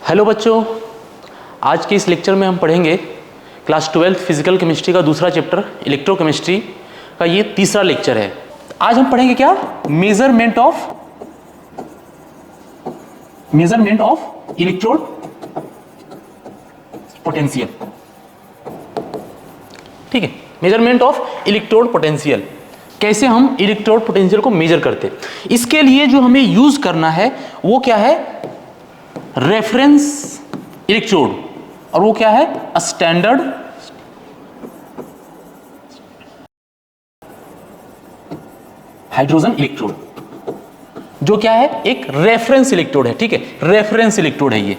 Hello बच्चों, आज के इस लेक्चर में हम पढ़ेंगे क्लास 12 फिजिकल केमिस्ट्री का दूसरा चैप्टर इलेक्ट्रोकेमिस्ट्री का ये तीसरा लेक्चर है। आज हम पढ़ेंगे क्या? Measurement of electrode potential. ठीक है, मेजरमेंट ऑफ इलेक्ट्रोड पोटेंशियल, कैसे हम इलेक्ट्रोड पोटेंशियल को मेजर करते। इसके लिए जो हमें यूज करना है वो क्या है? रेफरेंस इलेक्ट्रोड, और वो क्या है? स्टैंडर्ड हाइड्रोजन इलेक्ट्रोड, जो क्या है? एक रेफरेंस इलेक्ट्रोड है। ठीक है, रेफरेंस इलेक्ट्रोड है ये,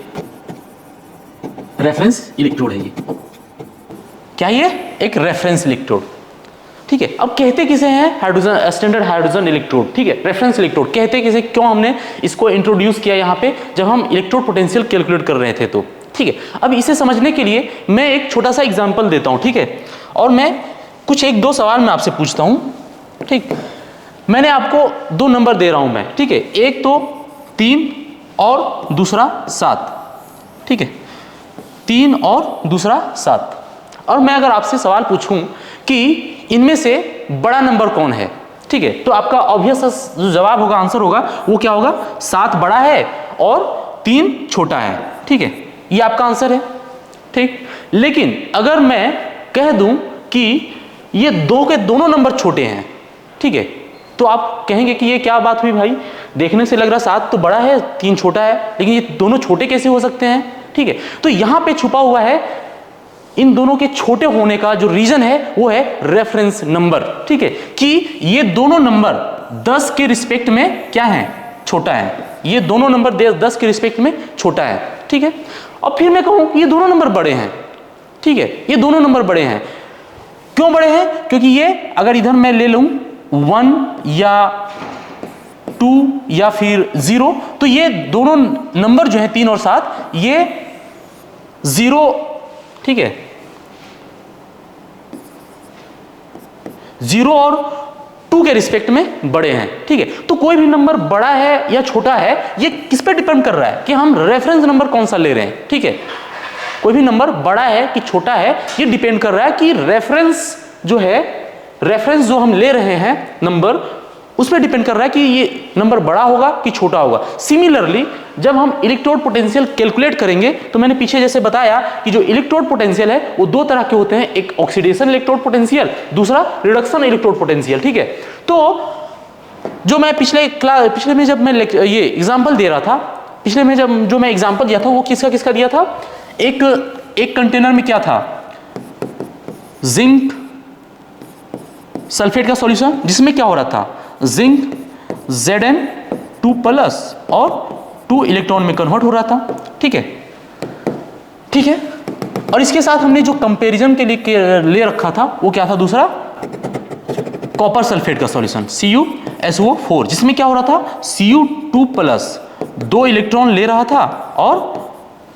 रेफरेंस इलेक्ट्रोड है ये। क्या ये? एक रेफरेंस इलेक्ट्रोड। ठीक है, अब कहते किसे हैं? Hydrogen, standard hydrogen electrode. ठीक है, रेफरेंस इलेक्ट्रोड कहते किसे? क्यों हमने इसको इंट्रोड्यूस किया यहाँ पे, जब हम इलेक्ट्रोड पोटेंशियल कैलकुलेट कर रहे थे तो। ठीक है, अब इसे समझने के लिए मैं एक छोटा सा एग्जांपल देता हूँ। ठीक है, और मैं कुछ एक दो सवाल मैं आपसे पूछता हूँ। ठीक, मैंने आपको दो नंबर दे रहा हूँ मैं। ठीक है, एक तो 3 और दूसरा 7। ठीक है, 3 और दूसरा 7। और मैं अगर आपसे सवाल पूछूं कि इनमें से बड़ा नंबर कौन है, ठीक है, तो आपका ऑब्वियस जो जवाब होगा, आंसर होगा, वो क्या होगा? 7 बड़ा है और 3 छोटा है। ठीक है, ये आपका आंसर है। ठीक, लेकिन अगर मैं कह दूं कि ये दो के दोनों नंबर छोटे हैं, ठीक है, तो आप कहेंगे कि ये क्या बात हुई भाई, देखने से लग रहा 7 तो बड़ा है 3 छोटा है, लेकिन ये दोनों छोटे कैसे हो सकते हैं? ठीक है, तो यहां पे छुपा हुआ है इन दोनों के छोटे होने का जो रीजन है वो है रेफरेंस नंबर। ठीक है, कि ये दोनों नंबर 10 के रिस्पेक्ट में क्या है? छोटा है। ये दोनों नंबर 10 के रिस्पेक्ट में छोटा है। ठीक है, और फिर मैं कहूं ये दोनों नंबर बड़े हैं। ठीक है, ये दोनों नंबर बड़े हैं। क्यों बड़े हैं? क्योंकि ये अगर इधर मैं ले लूं 1 या 2 या फिर 0, तो ये दोनों नंबर जो है 3 और 7, ये 0, ठीक है, 0 और 2 के रिस्पेक्ट में बड़े हैं। ठीक है, तो कोई भी नंबर बड़ा है या छोटा है, ये किस पे डिपेंड कर रहा है कि हम रेफरेंस नंबर कौन सा ले रहे हैं। ठीक है, कोई भी नंबर बड़ा है कि छोटा है, ये डिपेंड कर रहा है कि रेफरेंस जो है, रेफरेंस जो हम ले रहे हैं नंबर, उस पर डिपेंड कर रहा है कि ये नंबर बड़ा होगा कि छोटा होगा। सिमिलरली जब हम इलेक्ट्रोड पोटेंशियल कैलकुलेट करेंगे, तो मैंने पीछे जैसे बताया कि जो इलेक्ट्रोड पोटेंशियल है वो दो तरह के होते हैं, एक ऑक्सीडेशन इलेक्ट्रोड पोटेंशियल, दूसरा रिडक्शन इलेक्ट्रोड पोटेंशियल। ठीक है, तो जो मैं पिछले में जब मैं ये एग्जाम्पल दे रहा था, पिछले में जब जो मैं एग्जाम्पल दिया था वो किसका दिया था? एक कंटेनर में क्या था? जिंक सल्फेट का सॉल्यूशन, जिसमें क्या हो रहा था? जिंक Zn2+ और 2 इलेक्ट्रॉन में कन्वर्ट हो रहा था। ठीक है, ठीक है, और इसके साथ हमने जो कंपैरिजन के लिए ले रखा था वो क्या था? दूसरा कॉपर सल्फेट का सॉल्यूशन CuSO4, जिसमें क्या हो रहा था? Cu2+ 2 इलेक्ट्रॉन ले रहा था और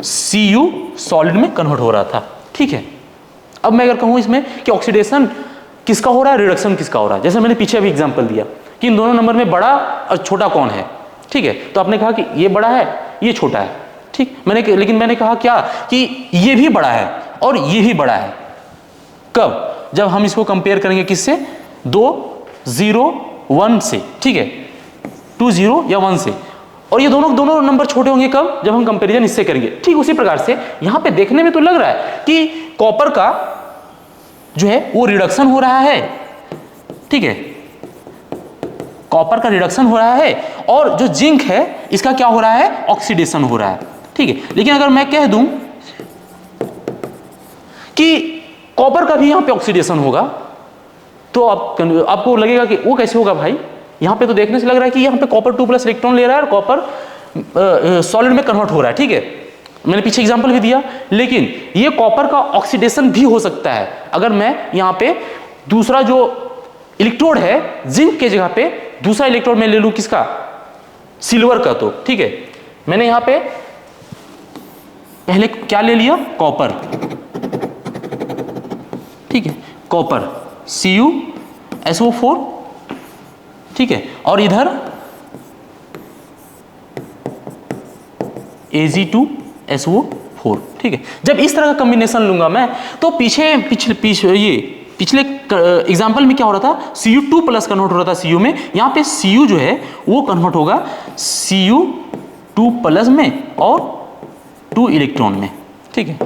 Cu सॉलिड में कन्वर्ट हो रहा था। ठीक है, अब मैं अगर कहूं इसमें कि ऑक्सीडेशन किसका हो रहा है, रिडक्शन किसका हो रहा है, जैसे मैंने पीछे अभी एग्जांपल दिया कि इन दोनों नंबर में बड़ा और छोटा कौन है। ठीक है, तो आपने कहा कि ये बड़ा है, ये छोटा है। ठीक, लेकिन मैंने कहा क्या कि ये भी बड़ा है और ये भी बड़ा है। कब? जब हम इसको कंपेयर करेंगे किससे? 2 0 1 से। ठीक है, 2 0 या 1 से, और ये दोनों नंबर छोटे होंगे कब? जब हम कंपेरिजन इससे करेंगे। ठीक उसी प्रकार से यहां पे देखने में तो लग रहा है कि कॉपर का जो है वो रिडक्शन हो रहा है। ठीक है, कॉपर का रिडक्शन हो रहा है, और जो जिंक है इसका क्या हो रहा है? ऑक्सीडेशन हो रहा है। ठीक है, लेकिन अगर मैं कह दूं कि कॉपर का भी यहां पे ऑक्सीडेशन होगा, तो आपको लगेगा कि वो कैसे होगा भाई? यहां पे तो देखने से लग रहा है कि यहां पे कॉपर 2+ इलेक्ट्रॉन ले रहा है और कॉपर सॉलिड में कन्वर्ट हो रहा है। ठीक है, मैंने पीछे एग्जांपल भी दिया, लेकिन ये कॉपर का ऑक्सीडेशन भी हो सकता है अगर मैं यहां पे दूसरा जो इलेक्ट्रोड है जिंक के जगह पे दूसरा इलेक्ट्रोड में ले लूं, किसका? सिल्वर का। तो ठीक है, मैंने यहां पे पहले क्या ले लिया? कॉपर। ठीक है, कॉपर CuSO4। ठीक है, और इधर Ag2 SO4, ठीक है। जब इस तरह का कॉम्बिनेशन लूंगा मैं तो पिछले एग्जाम्पल में क्या हो रहा था, Cu2 प्लस कन्वर्ट हो रहा था Cu में, यहाँ पे Cu जो है वो कन्वर्ट होगा Cu2 प्लस में और 2 इलेक्ट्रॉन में, ठीक है।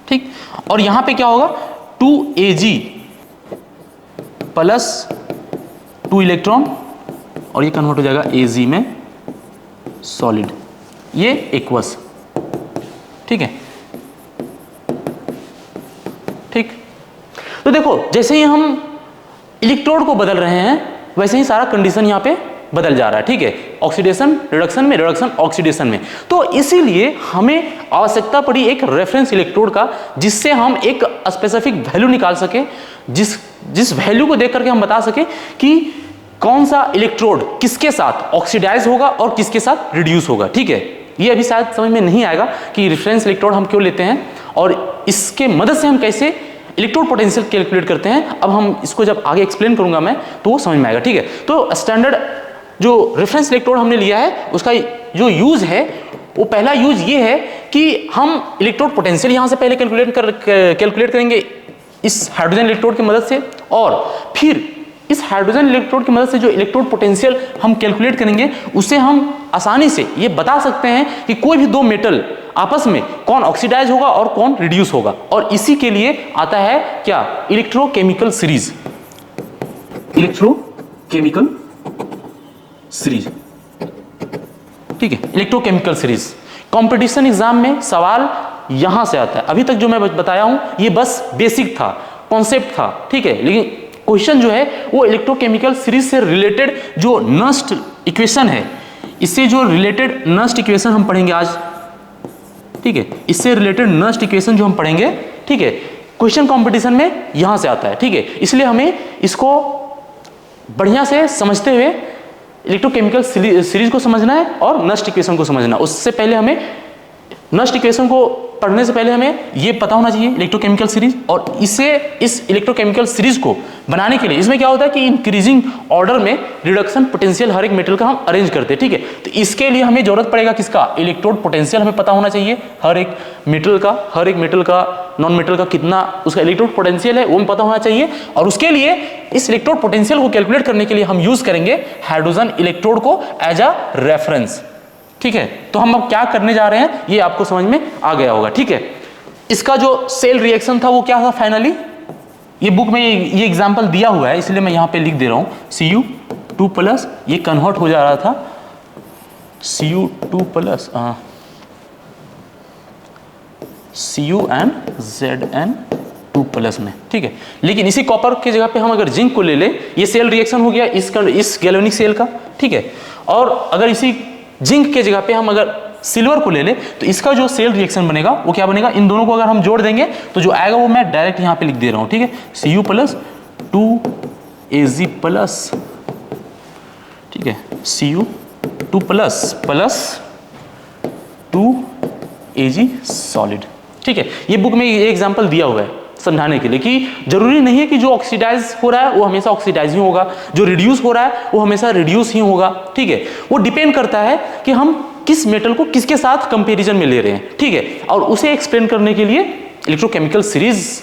ठीक, और यहाँ पे क्या होगा 2Ag प्लस 2 इलेक्ट्रॉन और ये कन्वर्ट हो जाएगा Ag में सॉलिड, ये एक्वस, ठीक है। ठीक, तो देखो जैसे ही हम इलेक्ट्रोड को बदल रहे हैं वैसे ही सारा कंडीशन यहाँ पे बदल जा रहा है, ठीक है। ऑक्सीडेशन रिडक्शन में, रिडक्शन ऑक्सीडेशन में। तो इसीलिए हमें आवश्यकता पड़ी एक रेफरेंस इलेक्ट्रोड का, जिससे हम एक स्पेसिफिक वैल्यू निकाल सके, जिस वैल्यू को देख करके हम बता सके कि कौन सा इलेक्ट्रोड किसके साथ ऑक्सीडाइज होगा और किसके साथ रिड्यूस होगा, ठीक है। ये अभी शायद समझ में नहीं आएगा कि रेफरेंस इलेक्ट्रोड हम क्यों लेते हैं और इसके मदद से हम कैसे इलेक्ट्रोड पोटेंशियल कैलकुलेट करते हैं। अब हम इसको जब आगे एक्सप्लेन करूंगा मैं तो वो समझ में आएगा, ठीक है। तो स्टैंडर्ड जो रेफरेंस इलेक्ट्रोड हमने लिया है उसका जो यूज है वो पहला यूज ये है कि हम इलेक्ट्रोड पोटेंशियल यहां से पहले कैलकुलेट करेंगे इस हाइड्रोजन इलेक्ट्रोड की मदद से, और फिर इस हाइड्रोजन इलेक्ट्रोड की मदद से जो इलेक्ट्रोड पोटेंशियल हम कैलकुलेट करेंगे उससे हम आसानी से ये बता सकते हैं कि कोई भी दो मेटल आपस में कौन ऑक्सीडाइज होगा और कौन रिड्यूस होगा। और इसी के लिए आता है क्या, इलेक्ट्रोकेमिकल सीरीज, इलेक्ट्रोकेमिकल सीरीज, ठीक है। इलेक्ट्रोकेमिकल सीरीज कंपटीशन एग्जाम में सवाल यहां से आता है। अभी तक जो मैं बताया हूं ये बस बेसिक था, कॉन्सेप्ट था, ठीक है। लेकिन क्वेश्चन जो है वो इलेक्ट्रोकेमिकल सीरीज से रिलेटेड जो नस्ट इक्वेशन है, इससे जो रिलेटेड नस्ट इक्वेशन हम पढ़ेंगे आज, ठीक है। इससे रिलेटेड नस्ट इक्वेशन जो हम पढ़ेंगे, ठीक है, क्वेश्चन कंपटीशन में यहां से आता है, ठीक है। इसलिए हमें इसको बढ़िया से समझते हुए इलेक्ट्रोकेमिकल सीरीज को समझना है और नस्ट इक्वेशन को समझना। उससे पहले हमें नस्ट इक्वेशन को पढ़ने से पहले हमें ये पता होना चाहिए इलेक्ट्रोकेमिकल सीरीज, और इस इलेक्ट्रोकेमिकल सीरीज को बनाने के लिए इसमें क्या होता है कि इंक्रीजिंग ऑर्डर में रिडक्शन पोटेंशियल हर एक मेटल का हम अरेंज करते हैं, ठीक है। तो इसके लिए हमें जरूरत पड़ेगा किसका, इलेक्ट्रोड पोटेंशियल हमें पता होना चाहिए हर एक मेटल का नॉन मेटल का कितना उसका इलेक्ट्रोड पोटेंशियल है वो पता होना चाहिए। और उसके लिए इस इलेक्ट्रोड पोटेंशियल को कैलकुलेट करने के लिए हम यूज करेंगे हाइड्रोजन इलेक्ट्रोड को एज अ रेफरेंस, ठीक है। तो हम अब क्या करने जा रहे हैं ये आपको समझ में आ गया होगा, ठीक है। इसका जो सेल रिएक्शन था वो क्या था फाइनली, ये बुक में ये एग्जांपल दिया हुआ है इसलिए मैं यहां पे लिख दे रहा हूं, Cu2 प्लस, ये कन्वर्ट हो जा रहा था Cu2 plus Cu and Zn2 plus में, ठीक है। लेकिन इसी कॉपर की जगह पे हम अगर जिंक को ले ले, ये सेल रिएक्शन हो गया इस गैल्वेनिक सेल का, ठीक है। और अगर इसी जिंक के जगह पे हम अगर सिल्वर को ले ले तो इसका जो सेल रिएक्शन बनेगा वो क्या बनेगा, इन दोनों को अगर हम जोड़ देंगे तो जो आएगा वो मैं डायरेक्ट यहां पे लिख दे रहा हूं, ठीक है। Cu प्लस 2Ag प्लस, ठीक है, Cu2 प्लस 2Ag सॉलिड, ठीक है। ये बुक में ये एग्जांपल दिया हुआ है समझाने के लिए कि जरूरी नहीं है कि जो ऑक्सीडाइज हो रहा है वो हमेशा ऑक्सीडाइज ही होगा, जो रिड्यूस हो रहा है वो हमेशा रिड्यूस ही होगा, ठीक है। वो डिपेंड करता है कि हम किस मेटल को किसके साथ कंपैरिजन में ले रहे हैं, ठीक है। और उसे एक्सप्लेन करने के लिए इलेक्ट्रोकेमिकल सीरीज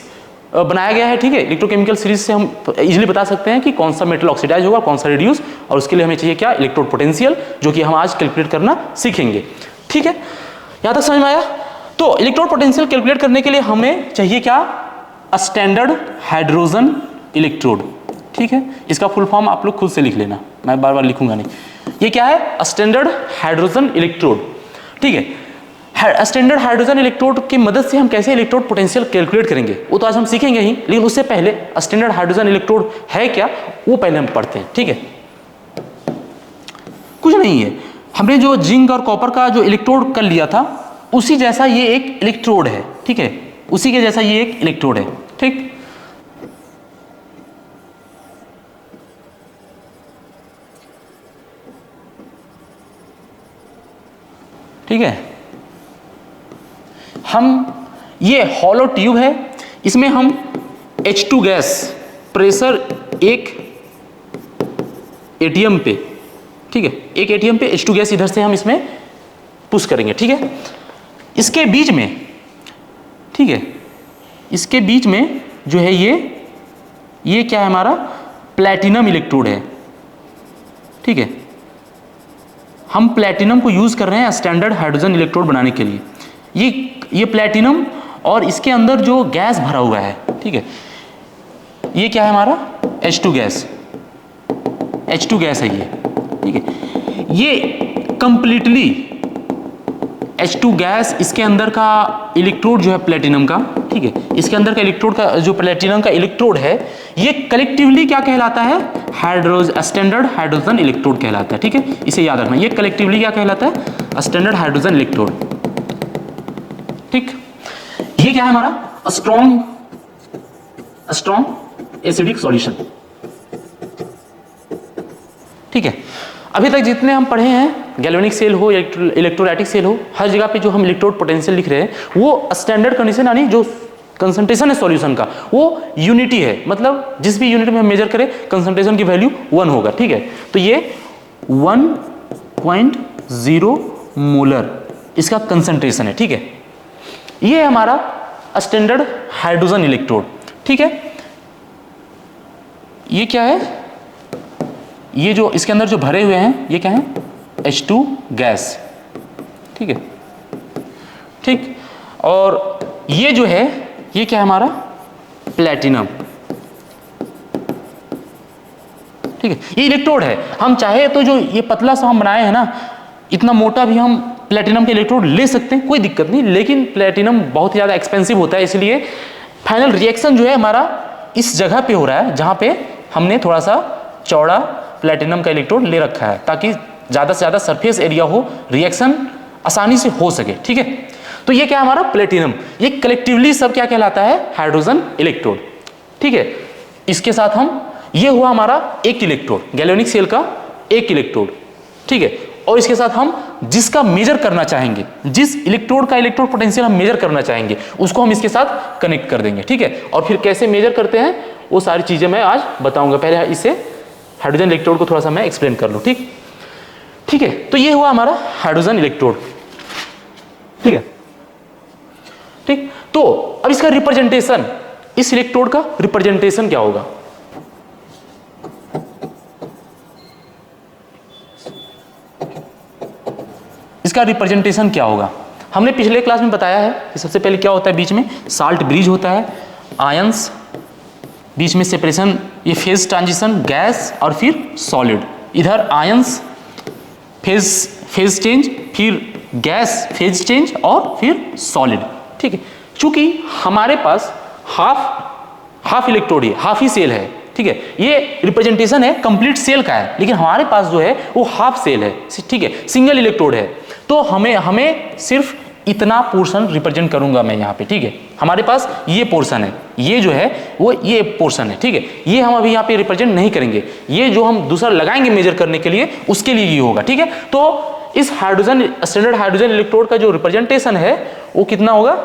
बनाया गया है, ठीक है। इलेक्ट्रोकेमिकल सीरीज से हम इजीली बता सकते हैं कि कौन सा मेटल ऑक्सीडाइज होगा, कौन सा रिड्यूस, और उसके लिए हमें चाहिए क्या, इलेक्ट्रोड पोटेंशियल, जो कि हम आज कैलकुलेट करना सीखेंगे, ठीक है। यहां तक समझ में आया। तो इलेक्ट्रोड पोटेंशियल कैलकुलेट करने के लिए हमें चाहिए क्या, स्टैंडर्ड हाइड्रोजन इलेक्ट्रोड, ठीक है। इसका फुल फॉर्म आप लोग खुद से लिख लेना, मैं बार बार लिखूंगा नहीं। ये क्या है, स्टैंडर्ड हाइड्रोजन इलेक्ट्रोड, ठीक है। स्टैंडर्ड हाइड्रोजन इलेक्ट्रोड की मदद से हम कैसे इलेक्ट्रोड पोटेंशियल कैलकुलेट करेंगे वो तो आज हम सीखेंगे ही, लेकिन उससे पहले स्टैंडर्ड हाइड्रोजन इलेक्ट्रोड है क्या वो पहले हम पढ़ते हैं, ठीक है। कुछ नहीं है, हमने जो जिंक और कॉपर का जो इलेक्ट्रोड कर लिया था उसी जैसा ये एक इलेक्ट्रोड है, ठीक है, उसी के जैसा ये एक इलेक्ट्रोड है, ठीक। ठीक है, हम ये हॉलो ट्यूब है, इसमें हम H2 गैस प्रेशर 1 atm पे, ठीक है, एक एटीएम पे H2 गैस इधर से हम इसमें पुश करेंगे, ठीक है। इसके बीच में, ठीक है, इसके बीच में जो है ये क्या है हमारा प्लैटिनम इलेक्ट्रोड है, ठीक है। हम प्लैटिनम को यूज कर रहे हैं स्टैंडर्ड हाइड्रोजन इलेक्ट्रोड बनाने के लिए। ये प्लैटिनम और इसके अंदर जो गैस भरा हुआ है, ठीक है, ये क्या है हमारा H2 गैस, H2 गैस है ये, ठीक है। ये कंप्लीटली H2 गैस, इसके अंदर का इलेक्ट्रोड जो है प्लेटिनम का, ठीक है, इसके अंदर का इलेक्ट्रोड का जो प्लेटिनम का इलेक्ट्रोड है, ये कलेक्टिवली क्या कहलाता है स्टैंडर्ड हाइड्रोजन इलेक्ट्रोड कहलाता है, ठीक है। इसे याद रखना, ये कलेक्टिवली क्या कहलाता है स्टैंडर्ड हाइड्रोजन इलेक्ट्रोड, ठीक। ये क्या है हमारा स्ट्रॉन्ग एसिडिक सॉल्यूशन, ठीक है। अभी तक जितने हम पढ़े हैं, गैल्वेनिक सेल हो या इलेक्ट्रोलाइटिक सेल हो, हर जगह पे जो हम इलेक्ट्रोड पोटेंशियल लिख रहे हैं वो स्टैंडर्ड कंडीशन यानी जो कंसंट्रेशन है सॉल्यूशन का वो यूनिटी है, मतलब जिस भी यूनिट में हम मेजर करें कंसंट्रेशन की वैल्यू 1 होगा, ठीक है। तो ये 1.0 मोलर इसका कंसंट्रेशन है, ठीक है। ये है हमारा स्टैंडर्ड हाइड्रोजन इलेक्ट्रोड, ठीक है। ये क्या है, ये जो इसके अंदर जो भरे हुए हैं ये क्या है H2 गैस, ठीक है, ठीक। और ये जो है ये क्या है हमारा प्लैटिनम, ठीक है। ये इलेक्ट्रोड है, हम चाहे तो जो ये पतला सा हम बनाए हैं ना, इतना मोटा भी हम प्लैटिनम के इलेक्ट्रोड ले सकते हैं, कोई दिक्कत नहीं, लेकिन प्लैटिनम बहुत ही ज़्यादा एक्सपेंसिव होता है, इसलिए फाइनल रिएक्शन जो है हमारा इस जगह पे हो रहा है जहाँ पे हमने थोड़ा सा चौड़ा प्लैटिनम का इलेक्ट्रोड ले रखा है, ताकि ज़्यादा से ज़्यादा सरफेस एरिया हो, रिएक्शन आसानी से हो सके, ठीक है। तो ये क्या है हमारा प्लैटिनम, ये कलेक्टिवली सब क्या कहलाता है हाइड्रोजन इलेक्ट्रोड, ठीक है। इसके साथ हम, ये हुआ हमारा एक इलेक्ट्रोड, गैल्वेनिक सेल का एक इलेक्ट्रोड, ठीक है। और इसके साथ हम जिसका मेजर करना चाहेंगे, जिस इलेक्ट्रोड का इलेक्ट्रोड पोटेंशियल हम मेजर करना चाहेंगे उसको हम इसके साथ कनेक्ट कर देंगे, ठीक है। और फिर कैसे मेजर करते हैं वो सारी चीजें मैं आज बताऊंगा, पहले इसे हाइड्रोजन इलेक्ट्रोड को थोड़ा सा मैं एक्सप्लेन कर लूं, ठीक, ठीक है। तो ये हुआ हमारा हाइड्रोजन इलेक्ट्रोड, ठीक है, ठीक। तो अब इसका रिप्रेजेंटेशन, इस इलेक्ट्रोड का रिप्रेजेंटेशन क्या होगा, इसका रिप्रेजेंटेशन क्या होगा। हमने पिछले क्लास में बताया है कि सबसे पहले क्या होता है, बीच में साल्ट ब्रिज होता है, आयंस, बीच में सेपरेशन, ये फेज ट्रांजिशन, गैस और फिर सॉलिड, इधर आयंस फेज चेंज, फिर गैस फेज चेंज और फिर सॉलिड, ठीक है। चूंकि हमारे पास हाफ इलेक्ट्रोड है, हाफ ही सेल है, ठीक है। ये रिप्रेजेंटेशन है कंप्लीट सेल का है, लेकिन हमारे पास जो है वो हाफ सेल है, ठीक है, सिंगल इलेक्ट्रोड है। तो हमें सिर्फ इतना पोर्शन रिप्रेजेंट करूंगा मैं यहाँ पे, ठीक है। हमारे पास ये पोर्शन है, ये जो है वो ये पोर्शन है, ठीक है। ये हम अभी यहाँ पे रिप्रेजेंट नहीं करेंगे, ये जो हम दूसरा लगाएंगे मेजर करने के लिए उसके लिए ये होगा, ठीक है। तो इस हाइड्रोजन स्टैंडर्ड हाइड्रोजन इलेक्ट्रोड का जो रिप्रेजेंटेशन है वो कितना होगा,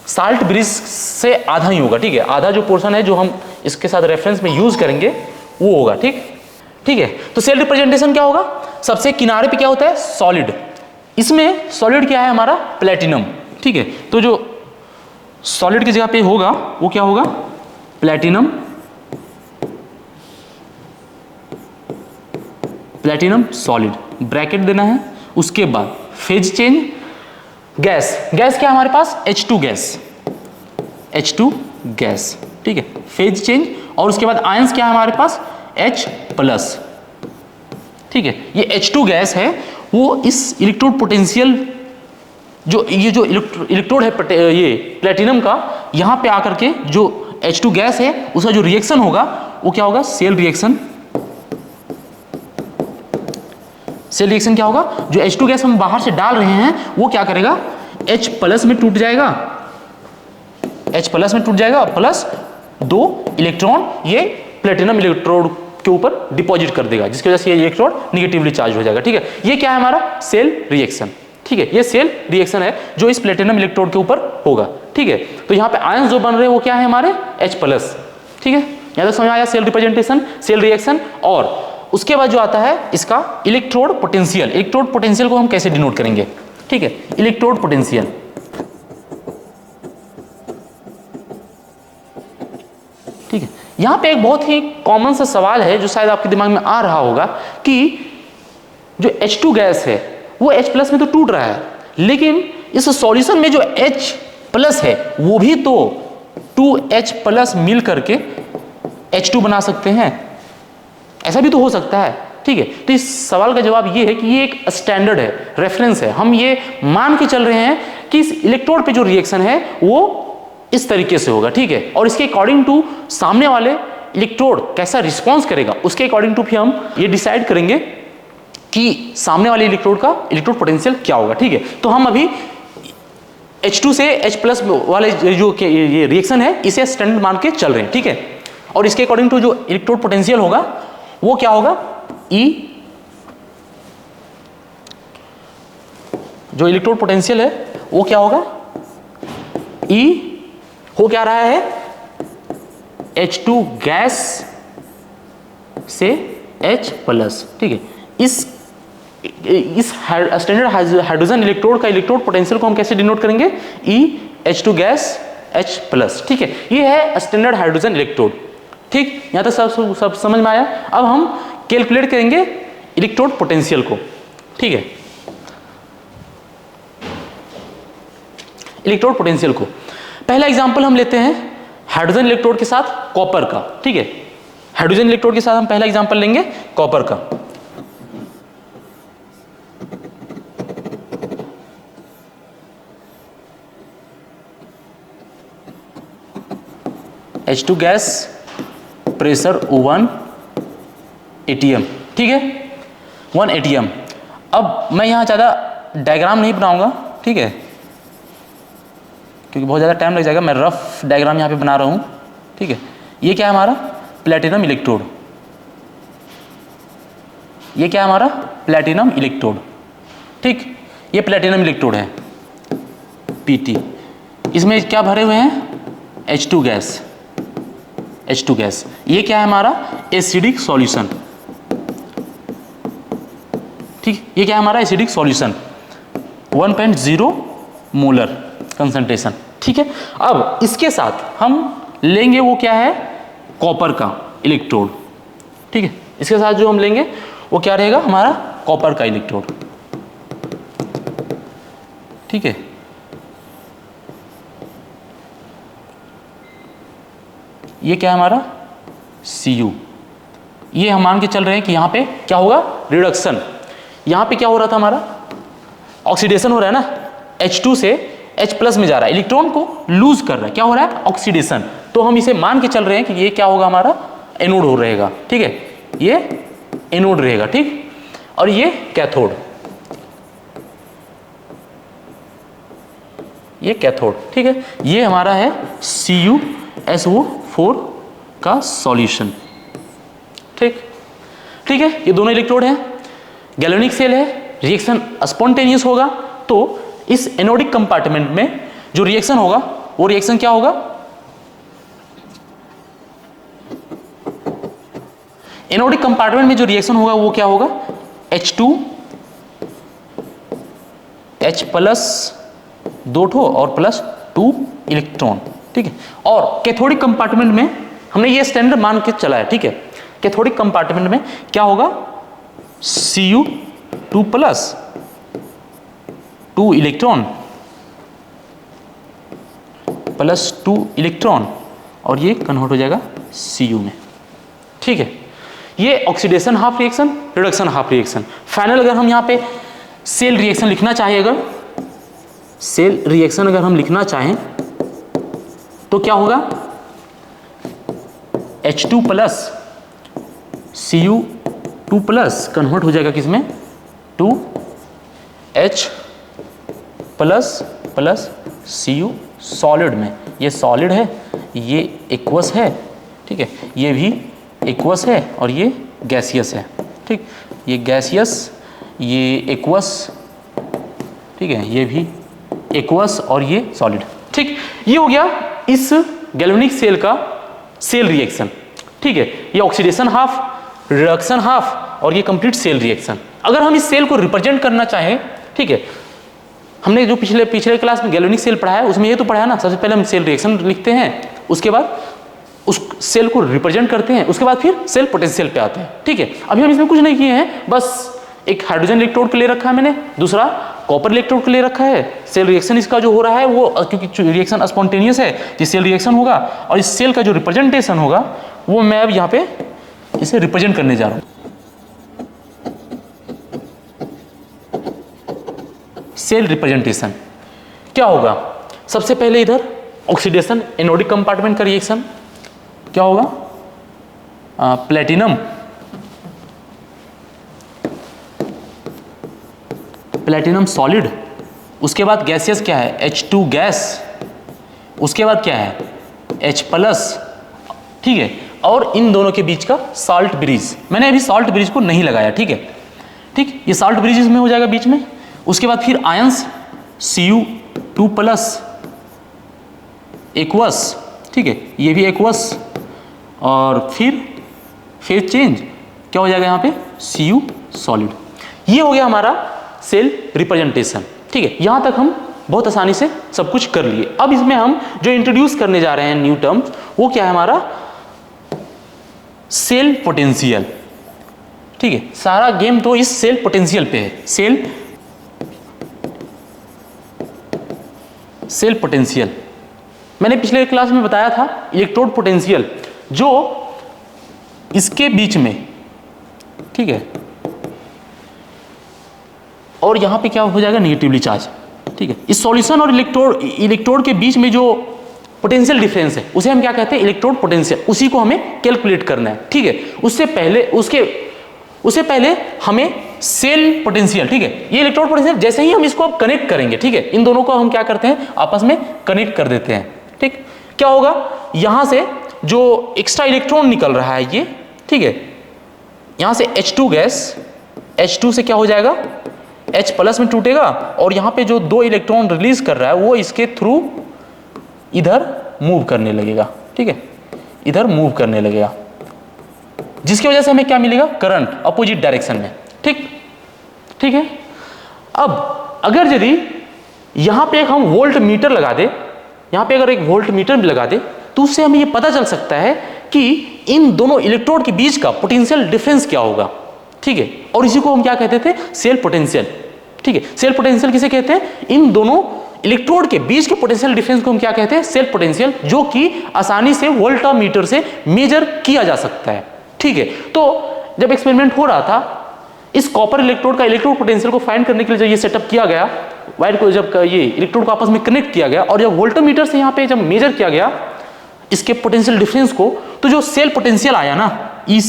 साल्ट ब्रिज से आधा ही होगा, ठीक है। आधा जो पोर्शन है जो हम इसके साथ रेफरेंस में यूज करेंगे वो होगा, ठीक, ठीक है। तो सेल रिप्रेजेंटेशन क्या होगा, सबसे किनारे पे क्या होता है सॉलिड, इसमें सॉलिड क्या है हमारा प्लैटिनम, ठीक है। तो जो सॉलिड की जगह पे होगा वो क्या होगा प्लैटिनम, प्लैटिनम सॉलिड, ब्रैकेट देना है। उसके बाद फेज चेंज, गैस, गैस क्या हमारे पास H2 गैस, H2 गैस, ठीक है, फेज चेंज। और उसके बाद आयंस क्या है हमारे पास H+, ठीक है। ये H2 गैस है, वो इस इलेक्ट्रोड पोटेंशियल जो ये जो इलेक्ट्रोड है ये प्लैटिनम का, यहाँ पे आकर के जो H2 गैस है उसका जो रिएक्शन होगा वो क्या होगा सेल रिएक्शन। सेल रिएक्शन क्या होगा, जो H2 गैस हम बाहर से डाल रहे हैं वो क्या करेगा H+ में टूट जाएगा, H+ में टूट जाएगा, प्लस 2 इलेक्ट्रॉन ये प्लैटिनम इलेक्ट्रोड के ऊपर डिपॉजिट कर देगा, जिसकी वजह से ये इलेक्ट्रोड निगेटिवली चार्ज हो जाएगा, ठीक है। ये क्या है हमारा सेल रिएक्शन, ठीक है। ये सेल रिएक्शन है जो इस प्लैटिनम इलेक्ट्रोड के ऊपर होगा, ठीक है। तो यहाँ पे आयंस जो बन रहे हैं वो क्या है हमारे H+, ठीक है। यहाँ तक समझ आया सेल रिप्रेजेंटेशन, सेल रिएक्शन। और उसके बाद जो आता है इसका इलेक्ट्रोड पोटेंशियल। इलेक्ट्रोड पोटेंशियल को हम कैसे डिनोट करेंगे, ठीक है, इलेक्ट्रोड पोटेंशियल। ठीक है, यहां पे एक बहुत ही कॉमन सा सवाल है जो शायद आपके दिमाग में आ रहा होगा कि जो H2 गैस है वो H+ में तो टूट रहा है, लेकिन इस सॉल्यूशन में जो H+ है वो भी तो 2H+ मिल करके H2 बना सकते हैं, ऐसा भी तो हो सकता है। ठीक है, तो इस सवाल का जवाब ये है कि ये एक स्टैंडर्ड है, रेफरेंस है। हम ये मान के चल रहे हैं कि इस इलेक्ट्रोड पे जो रिएक्शन है वो इस तरीके से होगा। ठीक है, और इसके अकॉर्डिंग टू सामने वाले इलेक्ट्रोड कैसा रिस्पॉन्स करेगा उसके अकॉर्डिंग टू फिर हम ये डिसाइड करेंगे कि सामने वाले इलेक्ट्रोड का इलेक्ट्रोड पोटेंशियल क्या होगा। ठीक है, तो हम अभी H2 से H+ वाले जो ये रिएक्शन है इसे स्टैंडर्ड मान के चल रहे हैं। ठीक है, और इसके अकॉर्डिंग टू जो इलेक्ट्रोड पोटेंशियल होगा वो क्या होगा, E, जो इलेक्ट्रोड पोटेंशियल है वो क्या होगा, E हो क्या रहा है, H2 गैस से H+। ठीक है, इस स्टैंडर्ड हाइड्रोजन इलेक्ट्रोड का इलेक्ट्रोड पोटेंशियल को हम कैसे डिनोट करेंगे, E H2 गैस H+। ठीक है, ये है स्टैंडर्ड हाइड्रोजन इलेक्ट्रोड। ठीक, यहां तक सब समझ में आया। अब हम कैलकुलेट करेंगे इलेक्ट्रोड पोटेंशियल को। ठीक है, इलेक्ट्रोड पोटेंशियल को पहला एग्जांपल हम लेते हैं हाइड्रोजन इलेक्ट्रोड के साथ कॉपर का। ठीक है, हाइड्रोजन इलेक्ट्रोड के साथ हम पहला एग्जांपल लेंगे कॉपर का। H2 gas, pressure 1 atm। ठीक है, 1 atm। अब मैं यहां ज्यादा डायग्राम नहीं बनाऊंगा, ठीक है, क्योंकि बहुत ज़्यादा टाइम लग जाएगा। मैं रफ डायग्राम यहाँ पे बना रहा हूँ। ठीक है, ये क्या है हमारा प्लेटिनम इलेक्ट्रोड, ये क्या है हमारा प्लेटिनम इलेक्ट्रोड। ठीक, ये प्लेटिनम इलेक्ट्रोड है Pt। इसमें क्या भरे हुए हैं, H2 गैस, H2 गैस। ये क्या है हमारा एसिडिक सॉल्यूशन। ठीक, ये क्या है हमारा एसिडिक सॉल्यूशन, 1.0 मोलर कंसंट्रेशन। ठीक है, अब इसके साथ हम लेंगे वो क्या है, कॉपर का इलेक्ट्रोड। ठीक है, इसके साथ जो हम लेंगे वो क्या रहेगा, हमारा कॉपर का इलेक्ट्रोड। ठीक है, ये क्या है हमारा Cu। ये हम मान के चल रहे हैं कि यहां पे क्या होगा, रिडक्शन। यहां पे क्या हो रहा था, हमारा ऑक्सीडेशन हो रहा है ना, H2 से H+ में जा रहा है, इलेक्ट्रॉन को लूज कर रहा है, क्या हो रहा है, ऑक्सीडेशन। तो हम इसे मान के चल रहे हैं कि ये क्या होगा, हमारा एनोड हो रहेगा। ठीक है, ये एनोड रहेगा। ठीक, और ये कैथोड, ये कैथोड। ठीक है, ये हमारा है CuSO4 का सॉल्यूशन। ठीक, ठीक है, ये दोनों इलेक्ट्रोड हैं, गैल्वेनिक सेल है, रिएक्शन स्पॉन्टेनियस होगा। तो इस एनोडिक कंपार्टमेंट में जो रिएक्शन होगा वो रिएक्शन क्या होगा, एनोडिक कंपार्टमेंट में जो रिएक्शन होगा वो क्या होगा, H2 H+ 2 ठो और +2 इलेक्ट्रॉन। ठीक है, और कैथोडिक कंपार्टमेंट में हमने ये स्टैंडर्ड मान के चला है। ठीक है, कैथोडिक कंपार्टमेंट में क्या होगा, Cu2+ 2 इलेक्ट्रॉन +2 इलेक्ट्रॉन, और ये कन्वर्ट हो जाएगा Cu में। ठीक है, ये oxidation half reaction, reduction half reaction. Final अगर हम यहाँ पे सेल रिएक्शन लिखना चाहें, अगर सेल रिएक्शन अगर हम लिखना चाहें तो क्या होगा, H2+ Cu2+ कन्वर्ट हो जाएगा किसमें, 2H+ Cu सॉलिड में। ये सॉलिड है, ये एक्वस है। ठीक है, ये भी एक्वस है और ये गैसियस है। ठीक, ये गैसियस, ये एक्वस। ठीक है, ये भी एक्वस और ये सॉलिड। ठीक, ये हो गया इस गैल्वेनिक सेल का सेल रिएक्शन। ठीक है, ये ऑक्सीडेशन हाफ रिडक्शन हाफ और ये कंप्लीट सेल रिएक्शन। अगर हम इस सेल को रिप्रेजेंट करना चाहें, ठीक है, हमने जो पिछले क्लास में गैल्वेनिक सेल पढ़ा है उसमें ये तो पढ़ा है ना, सबसे पहले हम सेल रिएक्शन लिखते हैं, उसके बाद उस सेल को रिप्रेजेंट करते हैं, उसके बाद फिर सेल पोटेंशियल पे आते हैं, ठीक है। अभी हम इसमें कुछ नहीं किए हैं, बस एक हाइड्रोजन इलेक्ट्रोड को ले रखा है मैंने, दूसरा कॉपर इलेक्ट्रोड को ले रखा है। सेल रिएक्शन इसका जो हो रहा है वो क्योंकि रिएक्शन स्पॉन्टेनियस है तो सेल रिएक्शन होगा, और इस सेल का जो रिप्रेजेंटेशन होगा वो मैं अब यहाँ पे इसे रिप्रेजेंट करने जा रहा हूँ। सेल रिप्रेजेंटेशन क्या होगा, सबसे पहले इधर ऑक्सीडेशन एनोडिक कंपार्टमेंट का रिएक्शन क्या होगा, प्लेटिनम सॉलिड, उसके बाद गैसियस क्या है H2 गैस, उसके बाद क्या है H+, ठीक है, और इन दोनों के बीच का साल्ट ब्रिज। मैंने अभी साल्ट ब्रिज को नहीं लगाया, ठीक है, ठीक, ये साल्ट ब्रिज इसमें हो जाएगा बीच में। उसके बाद फिर आयंस Cu2+ एक्वस, ठीक है, ये भी एक्वस, और फिर फेज चेंज क्या हो जाएगा यहाँ पे Cu सॉलिड। ये हो गया हमारा सेल रिप्रेजेंटेशन, ठीक है। यहां तक हम बहुत आसानी से सब कुछ कर लिए। अब इसमें हम जो इंट्रोड्यूस करने जा रहे हैं न्यू टर्म, वो क्या है हमारा सेल पोटेंशियल, ठीक है। सारा गेम तो इस सेल पोटेंशियल पे है। सेल पोटेंशियल मैंने पिछले क्लास में बताया था, इलेक्ट्रोड पोटेंशियल जो इसके बीच में, ठीक है, और यहां पे क्या हो जाएगा नेगेटिवली चार्ज, ठीक है। इस सॉल्यूशन और इलेक्ट्रोड के बीच में जो पोटेंशियल डिफरेंस है उसे हम क्या कहते हैं इलेक्ट्रोड पोटेंशियल, उसी को हमें कैलकुलेट करना है, ठीक है। उससे पहले हमें सेल पोटेंशियल, ठीक है, ये इलेक्ट्रोड पोटेंशियल जैसे ही हम इसको अब कनेक्ट करेंगे, ठीक है, इन दोनों को हम क्या करते हैं आपस में कनेक्ट कर देते हैं, ठीक। क्या होगा, यहां से जो एक्स्ट्रा इलेक्ट्रॉन निकल रहा है ये, ठीक है, यहां से H2 गैस, H2 से क्या हो जाएगा H+ में टूटेगा, और यहां पे जो 2 इलेक्ट्रॉन रिलीज कर रहा है वो इसके थ्रू इधर मूव करने लगेगा, ठीक है, इधर मूव करने लगेगा, जिसकी वजह से हमें क्या मिलेगा करंट अपोजिट डायरेक्शन में, ठीक है। अब अगर यदि यहां पे एक हम वोल्ट मीटर लगा दे, यहां पे अगर एक वोल्ट मीटर भी लगा दे तो उससे हमें यह पता चल सकता है कि इन दोनों इलेक्ट्रोड के बीच का पोटेंशियल डिफरेंस क्या होगा, ठीक है, और इसी को हम क्या कहते थे सेल पोटेंशियल, ठीक है। सेल पोटेंशियल किसे कहते हैं, इन दोनों इलेक्ट्रोड के बीच के पोटेंशियल डिफरेंस को हम क्या कहते हैं सेल पोटेंशियल, जो कि आसानी से वोल्टामीटर से मेजर किया जा सकता है, ठीक है। तो जब एक्सपेरिमेंट हो रहा था, इस कॉपर इलेक्ट्रोड का इलेक्ट्रोड पोटेंशियल को फाइंड करने के लिए जब ये सेटअप किया गया, वायर को जब ये इलेक्ट्रोड को आपस में कनेक्ट किया गया, और जब वोल्टामीटर से यहाँ पे जब मेजर किया गया इसके पोटेंशियल डिफरेंस को, तो जो सेल पोटेंशियल आया ना ई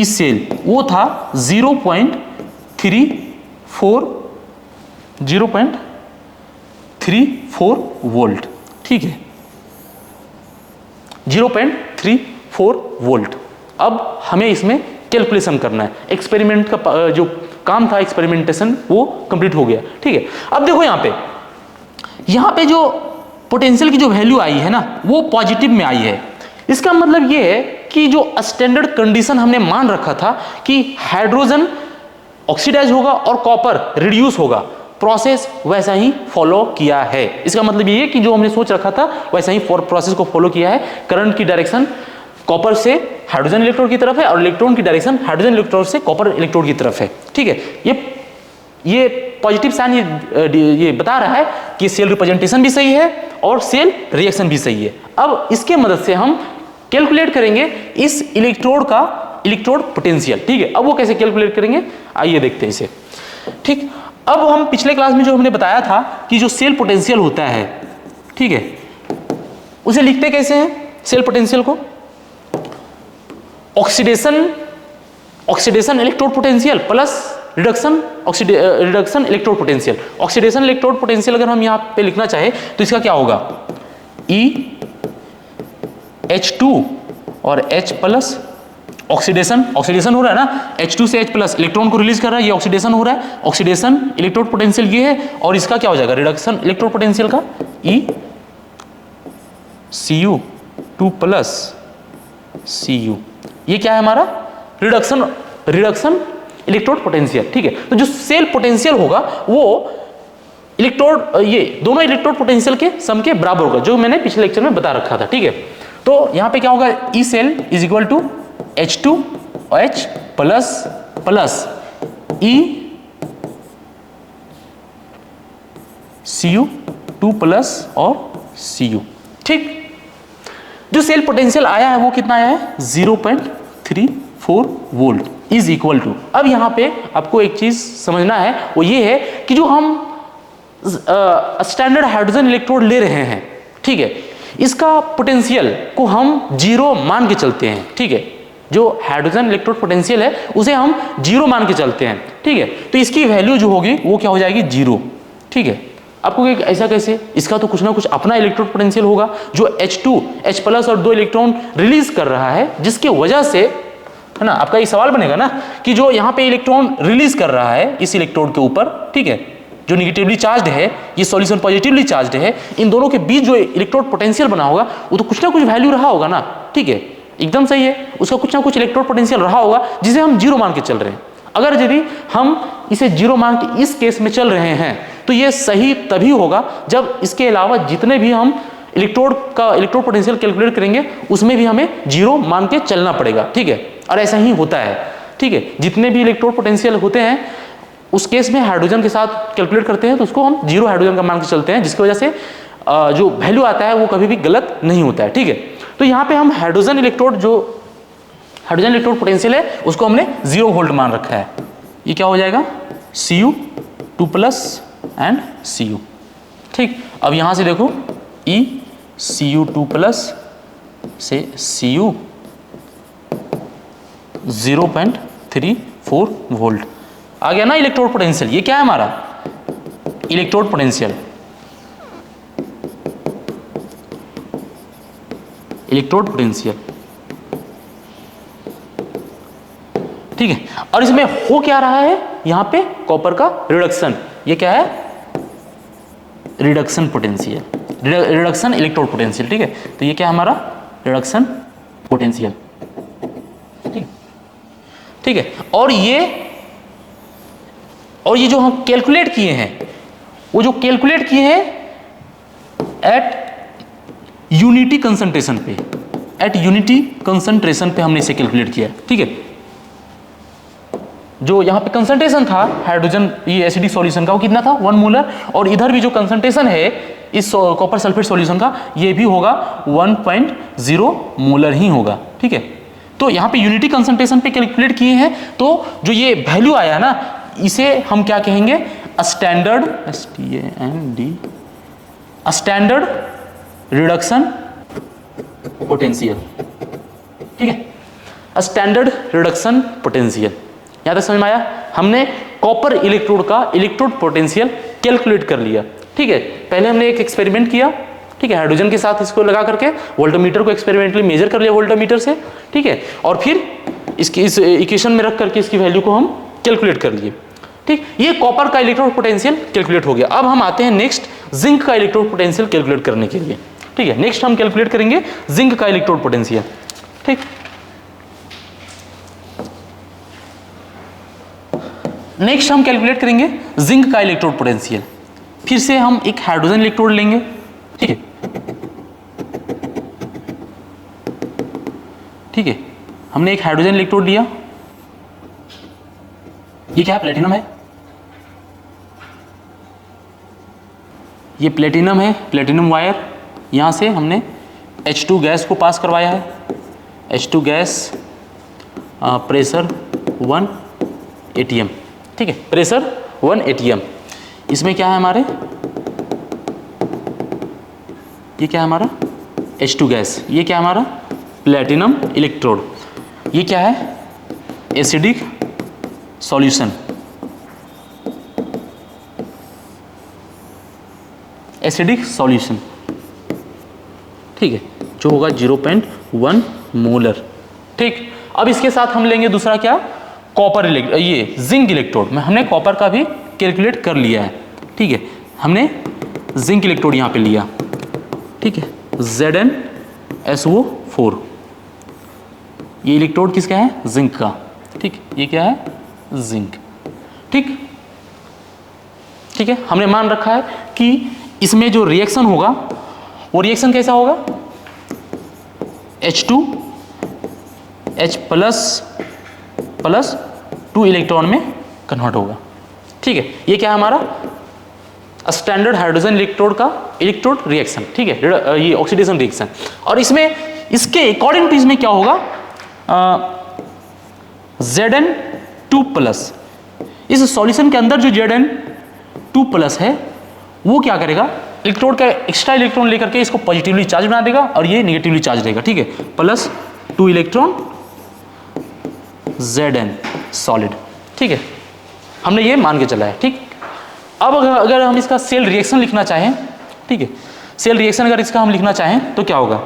सेल वो था 0.34 वोल्ट, ठीक है, 0.34 वोल्ट। अब हमें इसमें कैलकुलेशन करना है, एक्सपेरिमेंट का जो काम था एक्सपेरिमेंटेशन वो कंप्लीट हो गया, ठीक है। अब देखो यहाँ पे जो पोटेंशियल की जो वैल्यू आई है ना वो पॉजिटिव में आई है। इसका मतलब ये है कि जो स्टैंडर्ड कंडीशन हमने मान रखा था कि हाइड्रोजन ऑक्सीडाइज होगा और कॉपर रिड्यूस होगा, प्रोसेस वैसा ही फॉलो किया है। इसका मतलब ये है कि जो हमने सोच रखा था वैसा ही प्रोसेस को फॉलो किया है। करंट की डायरेक्शन कॉपर से हाइड्रोजन इलेक्ट्रोड की तरफ है और इलेक्ट्रॉन की डायरेक्शन हाइड्रोजन इलेक्ट्रोड से कॉपर इलेक्ट्रोड की तरफ है, ठीक है। ये पॉजिटिव साइन ये बता रहा है कि सेल रिप्रेजेंटेशन भी सही है और सेल रिएक्शन भी सही है। अब इसके मदद से हम कैलकुलेट करेंगे इस इलेक्ट्रोड का इलेक्ट्रोड पोटेंशियल, ठीक है। अब वो कैसे कैलकुलेट करेंगे आइए देखते हैं इसे, ठीक। अब हम पिछले क्लास में जो हमने बताया था कि जो सेल पोटेंशियल होता है, ठीक है, उसे लिखते कैसे हैं सेल पोटेंशियल को, oxidation electrode potential plus reduction electrode potential. Oxidation electrode potential अगर हम यहां पे लिखना चाहे तो इसका क्या होगा H2 और H+, ऑक्सीडेशन हो रहा है ना, H2 से H+ इलेक्ट्रॉन को रिलीज कर रहा है, ये ऑक्सीडेशन हो रहा है, ऑक्सीडेशन इलेक्ट्रोड पोटेंशियल ये है, और इसका क्या हो जाएगा रिडक्शन इलेक्ट्रोड पोटेंशियल का Cu2+ Cu, ये क्या है हमारा रिडक्शन इलेक्ट्रोड पोटेंशियल, ठीक है। तो जो सेल पोटेंशियल होगा वो इलेक्ट्रोड, ये दोनों इलेक्ट्रोड पोटेंशियल के सम के बराबर होगा, जो मैंने पिछले लेक्चर में बता रखा था, ठीक है। तो यहां पे क्या होगा, E cell is equal to H2OH plus E Cu2 plus और Cu, ठीक। जो सेल पोटेंशियल आया है वो कितना आया है, 0.34 वोल्ट इज इक्वल टू। अब यहां पे आपको एक चीज समझना है, वो ये है कि जो हम स्टैंडर्ड हाइड्रोजन इलेक्ट्रोड ले रहे हैं, ठीक है, इसका पोटेंशियल को हम 0 मान के चलते हैं, ठीक है। जो हाइड्रोजन इलेक्ट्रोड पोटेंशियल है उसे हम 0 मान के चलते हैं, ठीक है। तो इसकी वैल्यू जो होगी वो क्या हो जाएगी, 0, ठीक है। आपको ऐसा कैसे, इसका तो कुछ ना कुछ अपना इलेक्ट्रोड पोटेंशियल होगा, जो H2H प्लस और 2 इलेक्ट्रॉन रिलीज कर रहा है, जिसके वजह से, है ना, आपका ये सवाल बनेगा ना कि जो यहाँ पे इलेक्ट्रॉन रिलीज कर रहा है इस इलेक्ट्रोड के ऊपर, ठीक है, जो निगेटिवली चार्ज्ड है, ये सॉल्यूशन पॉजिटिवली चार्ज्ड है, इन दोनों के बीच जो इलेक्ट्रोड पोटेंशियल बना होगा वो तो कुछ ना कुछ वैल्यू रहा होगा ना, ठीक है, एकदम सही है, उसका कुछ ना कुछ इलेक्ट्रोड पोटेंशियल रहा होगा जिसे हम 0 मान के चल रहे हैं। अगर यदि हम इसे 0 मान के इस केस में चल रहे हैं तो ये सही तभी होगा जब इसके अलावा जितने भी हम इलेक्ट्रोड पोटेंशियल कैलकुलेट करेंगे उसमें भी हमें 0 मान के चलना पड़ेगा, ठीक है। और ऐसा ही होता है, ठीक है, जितने भी इलेक्ट्रोड पोटेंशियल होते हैं उस केस में हाइड्रोजन के साथ कैलकुलेट करते हैं तो उसको हम 0 हाइड्रोजन का मान के चलते हैं, जिसकी वजह से जो वैल्यू आता है वो कभी भी गलत नहीं होता है, ठीक है। तो यहाँ पे हम हाइड्रोजन इलेक्ट्रोड पोटेंशियल है उसको हमने 0 वोल्ट मान रखा है। ये क्या हो जाएगा, Cu2 प्लस एंड Cu, ठीक। अब यहाँ से देखो E Cu2 प्लस से Cu 0.34 वोल्ट आ गया ना इलेक्ट्रोड पोटेंशियल। ये क्या है हमारा इलेक्ट्रोड पोटेंशियल, ठीक है। और इसमें हो क्या रहा है, यहां पे कॉपर का रिडक्शन, ये क्या है, reduction potential, reduction electrode potential, ठीक है। तो ये क्या है हमारा रिडक्शन पोटेंशियल, ठीक है। और ये जो हम कैलकुलेट किए हैं, वो जो कैलकुलेट किए हैं एट यूनिटी कंसंट्रेशन पे, हमने इसे कैलकुलेट किया, ठीक है। जो यहाँ पे कंसंट्रेशन था हाइड्रोजन ये एसिडिक सॉल्यूशन का वो कितना था 1 मोलर, और इधर भी जो कंसंट्रेशन है इस कॉपर सल्फेट सॉल्यूशन का ये भी होगा 1.0 मोलर ही होगा, ठीक है। तो यहाँ पे यूनिटी कंसंट्रेशन पे कैलकुलेट किए हैं, तो जो ये वैल्यू आया ना इसे हम क्या कहेंगे, स्टैंडर्ड रिडक्शन पोटेंशियल, ठीक है, स्टैंडर्ड रिडक्शन पोटेंशियल। यहां तक समझ में आया, हमने कॉपर इलेक्ट्रोड का इलेक्ट्रोड पोटेंशियल कैलकुलेट कर लिया, ठीक है। पहले हमने एक एक्सपेरिमेंट किया, ठीक है, हाइड्रोजन के साथ इसको लगा करके वोल्टमीटर को एक्सपेरिमेंटली मेजर कर लिया वोल्टमीटर से, ठीक है, और फिर इसकी इस इक्वेशन में रख करके इसकी वैल्यू को हम कैलकुलेट कर लिए, ठीक। ये कॉपर का इलेक्ट्रोड पोटेंशियल कैलकुलेट हो गया। अब हम आते हैं नेक्स्ट जिंक का इलेक्ट्रोड पोटेंशियल कैलकुलेट करने के लिए, ठीक है। नेक्स्ट हम कैलकुलेट करेंगे जिंक का इलेक्ट्रोड पोटेंशियल, ठीक। नेक्स्ट हम कैलकुलेट करेंगे जिंक का इलेक्ट्रोड पोटेंशियल। फिर से हम एक हाइड्रोजन इलेक्ट्रोड लेंगे, ठीक है, ठीक है। हमने एक हाइड्रोजन इलेक्ट्रोड लिया, ये क्या है, प्लेटिनम है, ये प्लेटिनम है, प्लेटिनम वायर। यहां से हमने H2 गैस को पास करवाया है, H2 गैस प्रेशर 1 atm, ठीक है, प्रेशर 1 atm। इसमें क्या है हमारे, ये क्या है हमारा H2 गैस, ये क्या है हमारा प्लेटिनम इलेक्ट्रोड, ये क्या है एसिडिक सॉल्यूशन, ठीक है, जो होगा 0.1 मोलर, ठीक। अब इसके साथ हम लेंगे दूसरा क्या, कॉपर ये जिंक इलेक्ट्रोड में हमने कॉपर का भी कैलकुलेट कर लिया है, ठीक है। हमने जिंक इलेक्ट्रोड यहाँ पे लिया, ठीक है, ZnSO4, ये इलेक्ट्रोड किसका है? जिंक का। ठीक, ये क्या है? जिंक। ठीक ठीक है, हमने मान रखा है कि इसमें जो रिएक्शन होगा वो रिएक्शन कैसा होगा? H प्लस प्लस 2 इलेक्ट्रॉन में कन्वर्ट होगा। ठीक है, ये क्या है हमारा? स्टैंडर्ड हाइड्रोजन इलेक्ट्रोड का इलेक्ट्रोड रिएक्शन। ठीक है, ये ऑक्सीडेशन रिएक्शन। और इसमें इसके अकॉर्डिंग टू इसमें क्या होगा? Zn2+, इस सॉल्यूशन के अंदर जो Zn2+ है वो क्या करेगा? इलेक्ट्रोड का एक्स्ट्रा इलेक्ट्रॉन लेकर के इसको पॉजिटिवली चार्ज बना देगा और ये निगेटिवली चार्ज रहेगा। ठीक है, प्लस 2 इलेक्ट्रॉन Zn सॉलिड। ठीक है, हमने ये मान के चला है। ठीक, अब अगर हम इसका सेल रिएक्शन लिखना चाहें, ठीक है, सेल रिएक्शन अगर इसका हम लिखना चाहें तो क्या होगा?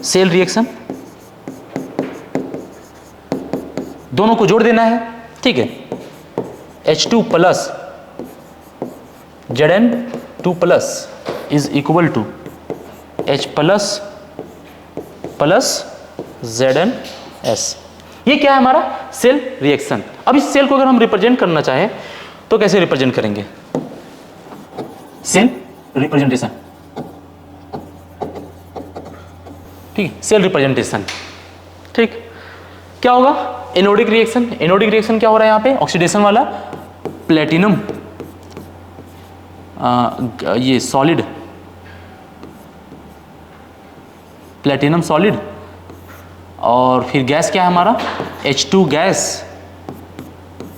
सेल रिएक्शन दोनों को जोड़ देना है। ठीक है, H2+ Zn2+ is equal to H+ plus Zns। ये क्या है हमारा? Cell reaction. अब इस सेल को अगर हम रिप्रेजेंट करना चाहें तो कैसे रिप्रेजेंट करेंगे? Cell representation. ठीक, सेल रिप्रेजेंटेशन। ठीक, क्या होगा? Anodic reaction. एनोडिक रिएक्शन क्या हो रहा है यहाँ पे? ऑक्सीडेशन वाला प्लेटिनम, ये सॉलिड, प्लेटिनम सॉलिड, और फिर गैस क्या है हमारा? H2 गैस,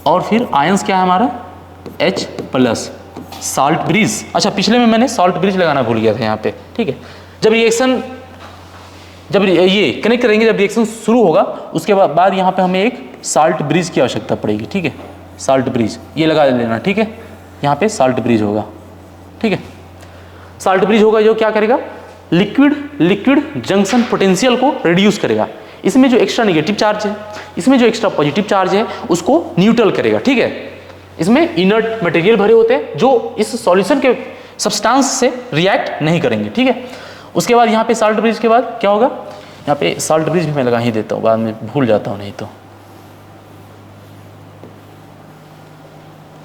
और फिर आयंस क्या है हमारा? H+, salt bridge. अच्छा, पिछले में मैंने साल्ट ब्रिज लगाना भूल गया था यहाँ पे। ठीक है, जब रिएक्शन, जब ये कनेक्ट करेंगे, जब रिएक्शन शुरू होगा उसके बाद यहाँ पे हमें एक साल्ट ब्रिज की आवश्यकता पड़ेगी। ठीक है, साल्ट ब्रिज ये लगा लेना। ठीक है, यहाँ पे साल्ट ब्रिज होगा। ठीक है, साल्ट ब्रिज होगा जो क्या करेगा? लिक्विड जंक्शन पोटेंशियल को रिड्यूस करेगा। इसमें जो एक्स्ट्रा नेगेटिव चार्ज है, इसमें जो एक्स्ट्रा पॉजिटिव चार्ज है उसको न्यूट्रल करेगा। ठीक है, इसमें इनर्ट मटेरियल भरे होते हैं जो इस सॉल्यूशन के सब्सटेंस से रिएक्ट नहीं करेंगे। ठीक है, उसके बाद यहाँ पे साल्ट ब्रिज के बाद क्या होगा? यहाँ पे साल्ट ब्रिज भी मैं लगा ही देता हूँ, बाद में भूल जाता हूँ नहीं तो।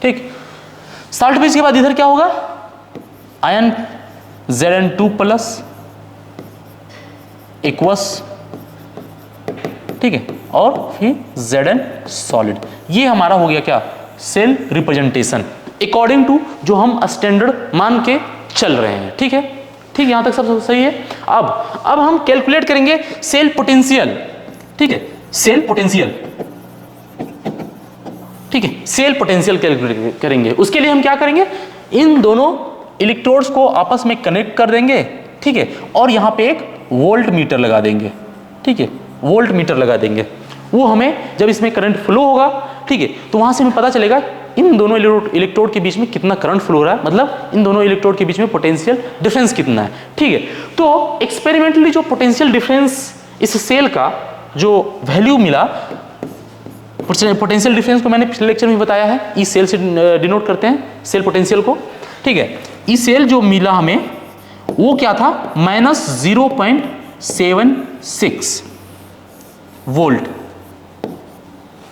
ठीक, साल्ट ब्रिज के बाद इधर क्या होगा? Ion Zn2+ aqueous. ठीक है, और फिर Zn सॉलिड। ये हमारा हो गया क्या? सेल रिप्रेजेंटेशन अकॉर्डिंग टू जो हम स्टैंडर्ड मान के चल रहे हैं। ठीक है, ठीक, यहां तक सब सही है। अब हम कैलकुलेट करेंगे सेल पोटेंशियल। ठीक है, सेल पोटेंशियल। ठीक है, सेल पोटेंशियल कैलकुलेट करेंगे। उसके लिए हम क्या करेंगे? इन दोनों इलेक्ट्रोड्स को आपस में कनेक्ट कर देंगे। ठीक है, और यहाँ पे एक वोल्ट मीटर लगा देंगे। ठीक है, वोल्ट मीटर लगा देंगे। वो हमें जब इसमें करंट फ्लो होगा, ठीक है, तो वहां से हमें पता चलेगा इन दोनों इलेक्ट्रोड के बीच में कितना करंट फ्लो हो रहा है, मतलब इन दोनों इलेक्ट्रोड के बीच में पोटेंशियल डिफरेंस कितना है। ठीक है, तो एक्सपेरिमेंटली जो पोटेंशियल डिफरेंस इस सेल का जो वैल्यू मिला, पोटेंशियल डिफरेंस को मैंने पिछले लेक्चर में बताया है, ई सेल से डिनोट करते हैं सेल पोटेंशियल को। ठीक है, ई सेल जो मिला हमें वो क्या था? -0.76 वोल्ट।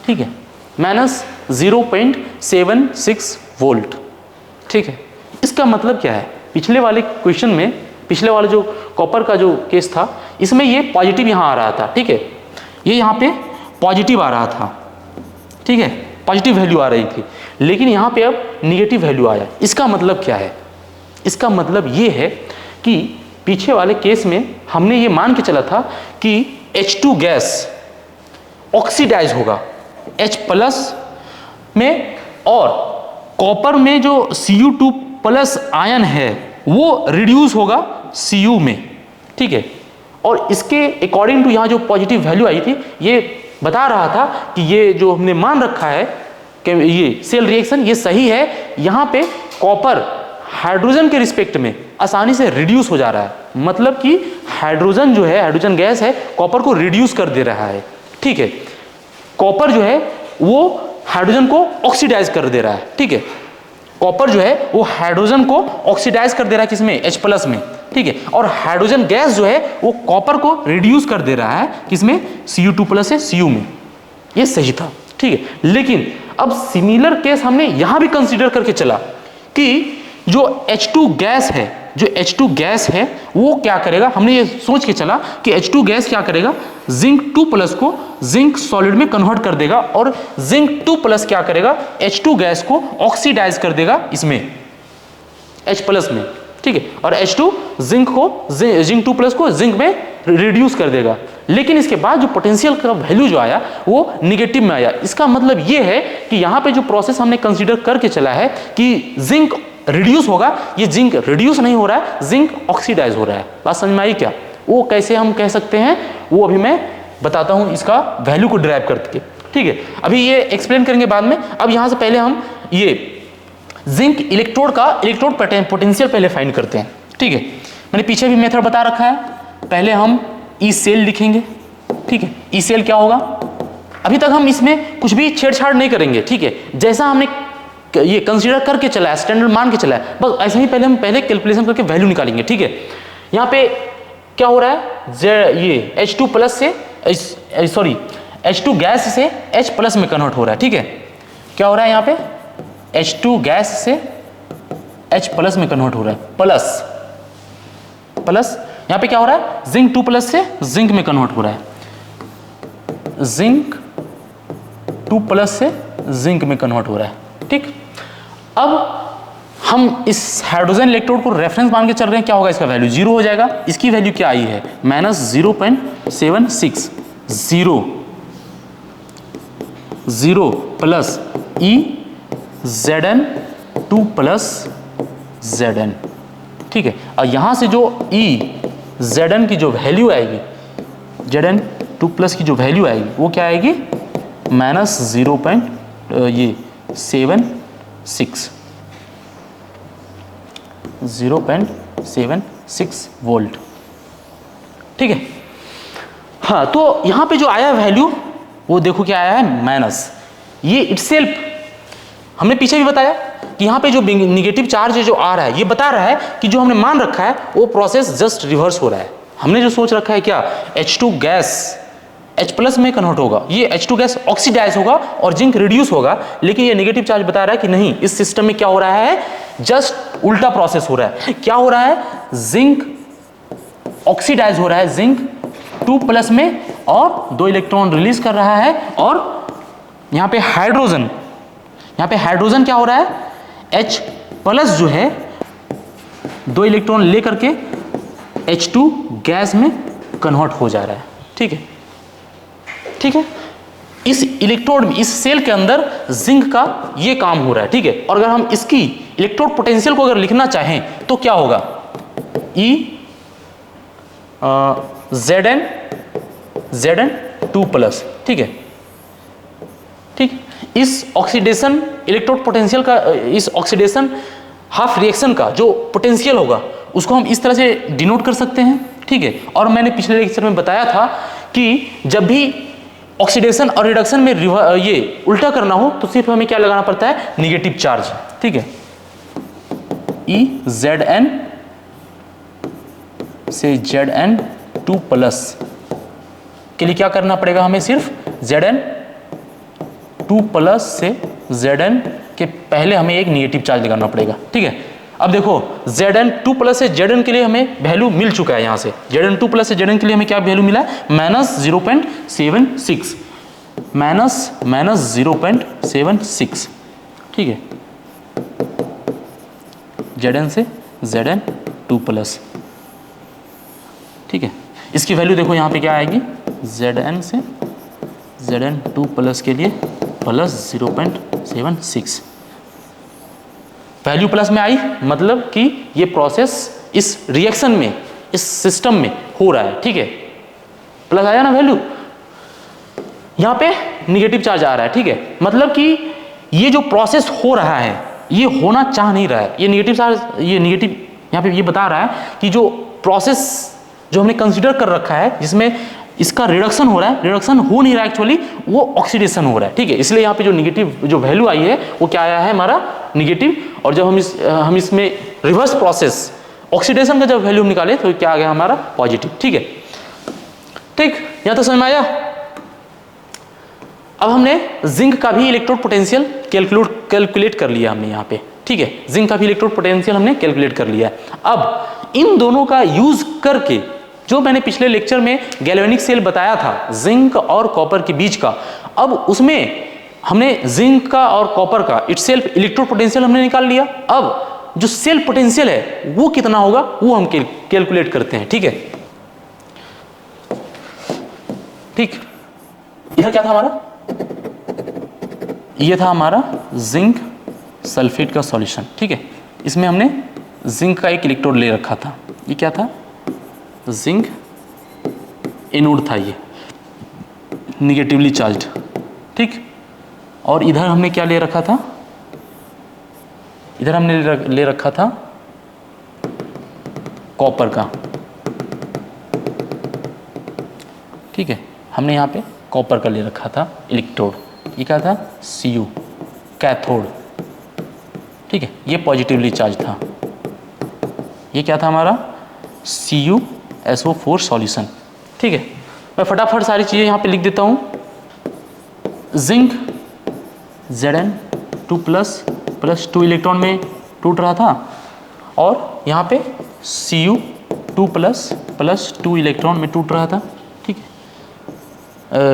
ठीक है, -0.76 वोल्ट। ठीक है, इसका मतलब क्या है? पिछले वाले क्वेश्चन में, पिछले वाले जो कॉपर का जो केस था, इसमें ये पॉजिटिव यहाँ आ रहा था। ठीक है, ये यहाँ पे पॉजिटिव आ रहा था। ठीक है, पॉजिटिव वैल्यू आ रही थी, लेकिन यहाँ पे अब निगेटिव वैल्यू आया। इसका मतलब क्या है? इसका मतलब ये है कि पीछे वाले केस में हमने ये मान के चला था कि H2 गैस ऑक्सीडाइज होगा H+ में, और कॉपर में जो Cu2+ आयन है वो रिड्यूस होगा Cu में। ठीक है, और इसके अकॉर्डिंग टू यहाँ जो पॉजिटिव वैल्यू आई थी, ये बता रहा था कि ये जो हमने मान रखा है कि ये सेल रिएक्शन ये सही है। यहाँ पे कॉपर हाइड्रोजन के रिस्पेक्ट में आसानी से रिड्यूस हो जा रहा है, मतलब कि हाइड्रोजन जो है, हाइड्रोजन गैस है, कॉपर को रिड्यूस कर दे रहा है। ठीक है, कॉपर जो है वो हाइड्रोजन को ऑक्सीडाइज कर दे रहा है। ठीक है, कॉपर जो है वो हाइड्रोजन को ऑक्सीडाइज कर दे रहा है किसमें? H+ में। ठीक है। और हाइड्रोजन गैस जो है वो कॉपर को रिड्यूस कर दे रहा है किसमें, Cu2+ से Cu में, ये सही था, ठीक है। लेकिन अब सिमिलर केस हमने यहां भी कंसीडर करके चला कि जो H2 गैस है, जो H2 गैस है वो क्या करेगा, हमने ये सोच के चला कि H2 गैस क्या करेगा, जिंक 2+ को जिंक सॉलिड में कन्वर्ट कर देगा और जिंक 2+ क्या करेगा, H2 गैस को ऑक्सीडाइज कर देगा इसमें H+ में, ठीक है। और H2 जिंक 2+ को जिंक में रिड्यूस कर देगा। लेकिन इसके बाद जो पोटेंशियल का वैल्यू जो आया वो निगेटिव में आया। इसका मतलब ये है कि यहाँ पे जो प्रोसेस हमने कंसीडर करके चला है कि जिंक रिड्यूस होगा, ये जिंक रिड्यूस नहीं हो रहा है, जिंक ऑक्सीडाइज हो रहा है। बात समझ में आई क्या? वो कैसे हम कह सकते हैं वो अभी मैं बताता हूं इसका वैल्यू को ड्राइव करके, ठीक है। अभी ये एक्सप्लेन करेंगे बाद में। अब यहां से पहले हम ये जिंक इलेक्ट्रोड का इलेक्ट्रोड पोटेंशियल पहले फाइंड करते हैं, ठीक है। मैंने पीछे भी मेथड बता रखा है। पहले हम ई सेल लिखेंगे, ठीक है। ई सेल क्या होगा, अभी तक हम इसमें कुछ भी छेड़छाड़ नहीं करेंगे, ठीक है। जैसा हमने ये कंसीडर करके चला है, स्टैंडर्ड मान के चला है, बस ऐसे ही पहले हम कैलकुलेशन करके वैल्यू निकालेंगे, ठीक है। यहाँ पे क्या हो रहा है, ये H2+ से H2 गैस से H+ में कन्वर्ट हो रहा है, ठीक है। क्या हो रहा है यहाँ पे, H2 गैस से H+ में कन्वर्ट हो रहा है, प्लस यहाँ पे क्या हो रहा है, जिंक 2+ से जिंक में कन्वर्ट हो रहा है, जिंक 2+ से जिंक में कन्वर्ट हो रहा है, ठीक। अब हम इस हाइड्रोजन इलेक्ट्रोड को रेफरेंस मान के चल रहे हैं, क्या होगा, इसका वैल्यू 0 हो जाएगा। इसकी वैल्यू क्या आई है, -0.76, 0 प्लस E Zn2+ Zn, ठीक है। और यहां से जो E Zn की जो वैल्यू आएगी, Zn2+ की जो वैल्यू आएगी वो क्या आएगी, -0.76 वोल्ट, ठीक है। हाँ, तो यहां पे जो आया वैल्यू वो देखो क्या आया है, माइनस। ये इटसेल्फ हमने पीछे भी बताया कि यहाँ पे जो निगेटिव चार्ज जो आ रहा है ये बता रहा है कि जो हमने मान रखा है वो प्रोसेस जस्ट रिवर्स हो रहा है। हमने जो सोच रखा है क्या, H2 गैस H+ में कन्वर्ट होगा, ये H2 गैस ऑक्सीडाइज होगा और जिंक रिड्यूस होगा, लेकिन ये नेगेटिव चार्ज बता रहा है कि नहीं, इस सिस्टम में क्या हो रहा है, जस्ट उल्टा प्रोसेस हो रहा है। क्या हो रहा है, जिंक ऑक्सीडाइज हो रहा है जिंक 2+ में और 2 इलेक्ट्रॉन रिलीज कर रहा है। और यहाँ पे हाइड्रोजन क्या हो रहा है, H+ जो है 2 इलेक्ट्रॉन लेकर के H2 गैस में कन्वर्ट हो जा रहा है, ठीक है, ठीक है। इस इलेक्ट्रोड में, इस सेल के अंदर जिंक का ये काम हो रहा है, ठीक है। और अगर हम इसकी इलेक्ट्रोड पोटेंशियल को अगर लिखना चाहें तो क्या होगा, E Zn2+, ठीक है, ठीक। इस ऑक्सीडेशन इलेक्ट्रोड पोटेंशियल का, इस ऑक्सीडेशन हाफ रिएक्शन का जो पोटेंशियल होगा उसको हम इस तरह से डिनोट कर सकते हैं, ठीक है। और मैंने पिछले लेक्चर में बताया था कि जब भी ऑक्सीडेशन और रिडक्शन में ये उल्टा करना हो तो सिर्फ हमें क्या लगाना पड़ता है, निगेटिव चार्ज, ठीक है। E Zn से Zn2+ के लिए क्या करना पड़ेगा, हमें सिर्फ Zn2+ से Zn के पहले हमें एक निगेटिव चार्ज लगाना पड़ेगा, ठीक है। अब देखो Zn2+ से Zn के लिए हमें वैल्यू मिल चुका है। यहाँ से Zn2+ से Zn के लिए हमें क्या वैल्यू मिला है, -0.76, -0.76, ठीक है, Zn से Zn2+, ठीक है। इसकी वैल्यू देखो यहाँ पे क्या आएगी, Zn से Zn2+ के लिए +0.76, वैल्यू प्लस में आई, मतलब कि ये प्रोसेस इस रिएक्शन में, इस सिस्टम में हो रहा है, ठीक है। प्लस आया ना वैल्यू, यहाँ पे निगेटिव चार्ज आ रहा है, ठीक है। मतलब कि ये जो प्रोसेस हो रहा है ये होना चाह नहीं रहा है, ये निगेटिव चार्ज, ये निगेटिव यहाँ पे ये बता रहा है कि जो प्रोसेस जो हमने कंसीडर कर रखा है जिसमें इसका रिडक्शन हो रहा है, रिडक्शन हो नहीं रहा है एक्चुअली, वो ऑक्सीडेशन हो रहा है, ठीक है। इसलिए यहाँ पे जो निगेटिव जो वैल्यू आई है वो क्या आया है, हमारा निगेटिव। और जब हम इसमें रिवर्स प्रोसेस ऑक्सीडेशन का जब वैल्यू हम निकाले तो क्या आ गया हमारा पॉजिटिव। ठीक है, ठीक, यहां तो समझ में आया। अब हमने जिंक का भी इलेक्ट्रोड पोटेंशियल कैलकुलेट कर लिया हमने यहाँ पे। ठीक है, जिंक का भी इलेक्ट्रोड पोटेंशियल हमने कैलकुलेट कर लिया है। अब इन दोनों का यूज करके जो मैंने पिछले लेक्चर में गैल्वेनिक सेल बताया था जिंक और कॉपर के बीच का, अब उसमें हमने जिंक का और कॉपर का इटसेल्फ इलेक्ट्रोड पोटेंशियल हमने निकाल लिया। अब जो सेल पोटेंशियल है वो कितना होगा वो हम कैलकुलेट करते हैं। ठीक है, ठीक, यह क्या था हमारा, ये था हमारा जिंक सल्फेट का सॉल्यूशन। ठीक है, इसमें हमने जिंक का एक इलेक्ट्रोड ले रखा था, ये क्या था, जिंक एनोड था, ये निगेटिवली चार्ज्ड। ठीक, और इधर हमने क्या ले रखा था, इधर हमने ले रखा था कॉपर का। ठीक है, हमने यहाँ पे कॉपर का ले रखा था इलेक्ट्रोड, ये क्या था, Cu कैथोड। ठीक है, ये पॉजिटिवली चार्ज था, ये क्या था हमारा CuSO4 सॉल्यूशन। ठीक है, मैं फटाफट सारी चीज़ें यहाँ पे लिख देता हूँ। जिंक Zn2 प्लस 2 इलेक्ट्रॉन में टूट रहा था और यहाँ पे Cu2 प्लस 2 इलेक्ट्रॉन में टूट रहा था। ठीक है,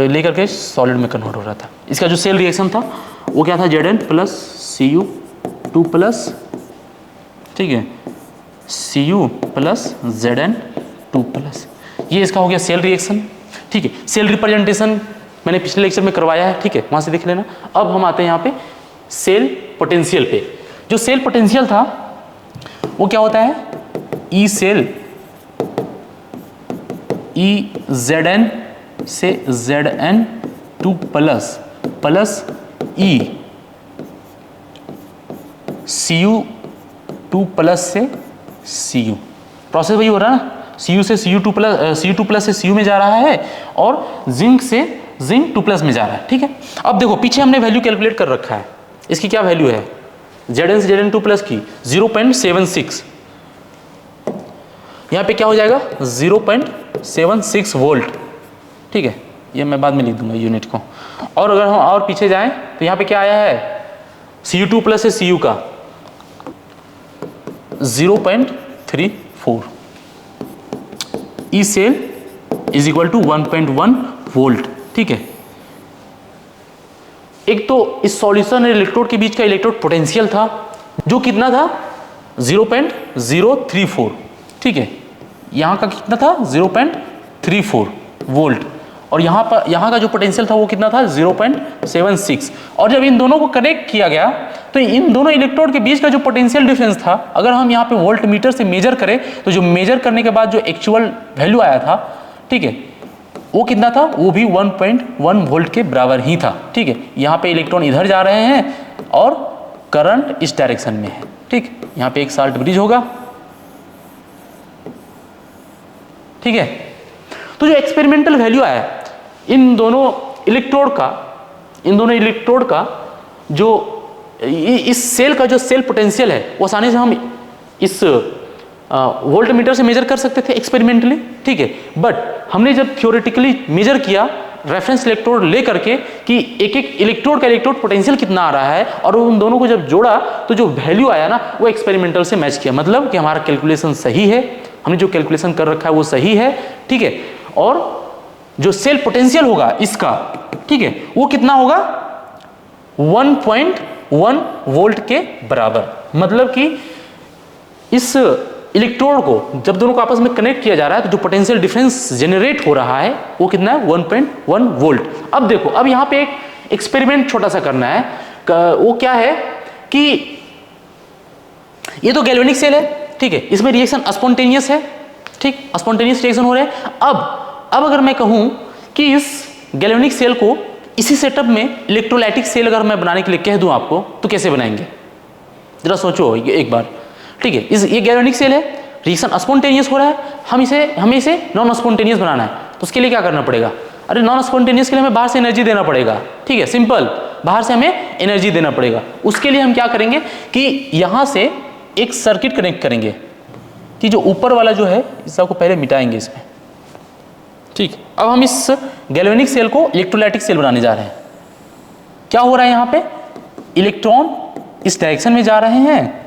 लेकर के सॉलिड में कन्वर्ट हो रहा था। इसका जो सेल रिएक्शन था वो क्या था, Zn प्लस Cu2 प्लस, ठीक है, Cu प्लस Zn2 प्लस, ये इसका हो गया सेल रिएक्शन। ठीक है, सेल रिप्रेजेंटेशन मैंने पिछले लेक्चर में करवाया है। ठीक है, वहाँ से देख लेना। अब हम आते हैं यहाँ पे सेल पोटेंशियल पे। जो सेल पोटेंशियल था वो क्या होता है, ई सेल, ई Zn से Zn2 प्लस ई Cu2 प्लस से Cu, प्रोसेस वही हो रहा है ना, Cu से Cu2 प्लस से Cu में जा रहा है और जिंक से जिंक 2 प्लस में जा रहा है। ठीक है, अब देखो पीछे हमने वैल्यू कैलकुलेट कर रखा है, इसकी क्या वैल्यू है, Zn से Zn2 प्लस की 0.76, यहाँ पे क्या हो जाएगा 0.76 वोल्ट। ठीक है, ये मैं बाद में लिख दूंगा यूनिट को। और अगर हम और पीछे जाएं तो यहाँ पे क्या आया है, Cu2 प्लस से Cu का 0.34, E cell is equal to 1.1 volt. ठीक है, एक तो इस सॉल्यूशन और इलेक्ट्रोड के बीच का इलेक्ट्रोड पोटेंशियल था जो कितना था 0.034। ठीक है, यहाँ का कितना था 0.34 वोल्ट और यहाँ का जो पोटेंशियल था वो कितना था 0.76। और जब इन दोनों को कनेक्ट किया गया तो इन दोनों इलेक्ट्रोड के बीच का जो पोटेंशियल डिफरेंस था, अगर हम यहाँ पे वोल्ट मीटर से मेजर करें तो जो मेजर करने के बाद जो एक्चुअल वैल्यू आया था, ठीक है, वो कितना था, वो भी 1.1 वोल्ट के बराबर ही था। ठीक है, यहाँ पे इलेक्ट्रॉन इधर जा रहे हैं और करंट इस डायरेक्शन में है। ठीक, यहाँ पे एक साल्ट ब्रिज होगा। ठीक है, तो जो एक्सपेरिमेंटल वैल्यू आया इन दोनों इलेक्ट्रोड का जो इस सेल का जो सेल पोटेंशियल है वो आसानी से हम इस वोल्ट मीटर से मेजर कर सकते थे एक्सपेरिमेंटली। ठीक है, बट हमने जब थ्योरेटिकली मेजर किया रेफरेंस इलेक्ट्रोड ले करके कि एक एक इलेक्ट्रोड का इलेक्ट्रोड पोटेंशियल कितना आ रहा है और उन दोनों को जब जोड़ा तो जो वैल्यू आया ना वो एक्सपेरिमेंटल से मैच किया, मतलब कि हमारा कैलकुलेशन सही है, हमने जो कैलकुलेशन कर रखा है वो सही है। ठीक है, और जो सेल पोटेंशियल होगा इसका, ठीक है, वो कितना होगा 1.1 वोल्ट के बराबर, मतलब कि इस इलेक्ट्रोड को जब दोनों को आपस में कनेक्ट किया जा रहा है तो जो पोटेंशियल डिफरेंस जनरेट हो रहा है वो कितना है 1.1 वोल्ट। अब देखो, अब यहाँ पे एक एक्सपेरिमेंट छोटा सा करना है, वो क्या है कि ये तो गैल्वेनिक सेल है। ठीक है, इसमें रिएक्शन स्पॉन्टेनियस है। ठीक, स्पॉन्टेनियस रिएक्शन हो रहे हैं। अब अगर मैं कहूं कि इस गैल्वेनिक सेल को इसी सेटअप में इलेक्ट्रोलाइटिक सेल अगर मैं बनाने के लिए कह दूं आपको, तो कैसे बनाएंगे जरा सोचो एक बार। ठीक है, ये गैल्वेनिक सेल है, रिएक्शन स्पॉन्टेनियस हो रहा है, हमें इसे नॉन स्पॉन्टेनियस बनाना है, तो उसके लिए क्या करना पड़ेगा, अरे नॉन स्पॉन्टेनियस के लिए हमें बाहर से एनर्जी देना पड़ेगा। ठीक है, सिंपल, बाहर से हमें एनर्जी देना पड़ेगा। उसके लिए हम क्या करेंगे कि यहां से एक सर्किट कनेक्ट करेंगे। कि जो ऊपर वाला जो है इस सबको पहले मिटाएंगे इसमें। ठीक, अब हम इस गैल्वेनिक सेल को इलेक्ट्रोलाइटिक सेल बनाने जा रहे हैं। क्या हो रहा है यहाँ पे, इलेक्ट्रॉन इस डायरेक्शन में जा रहे हैं,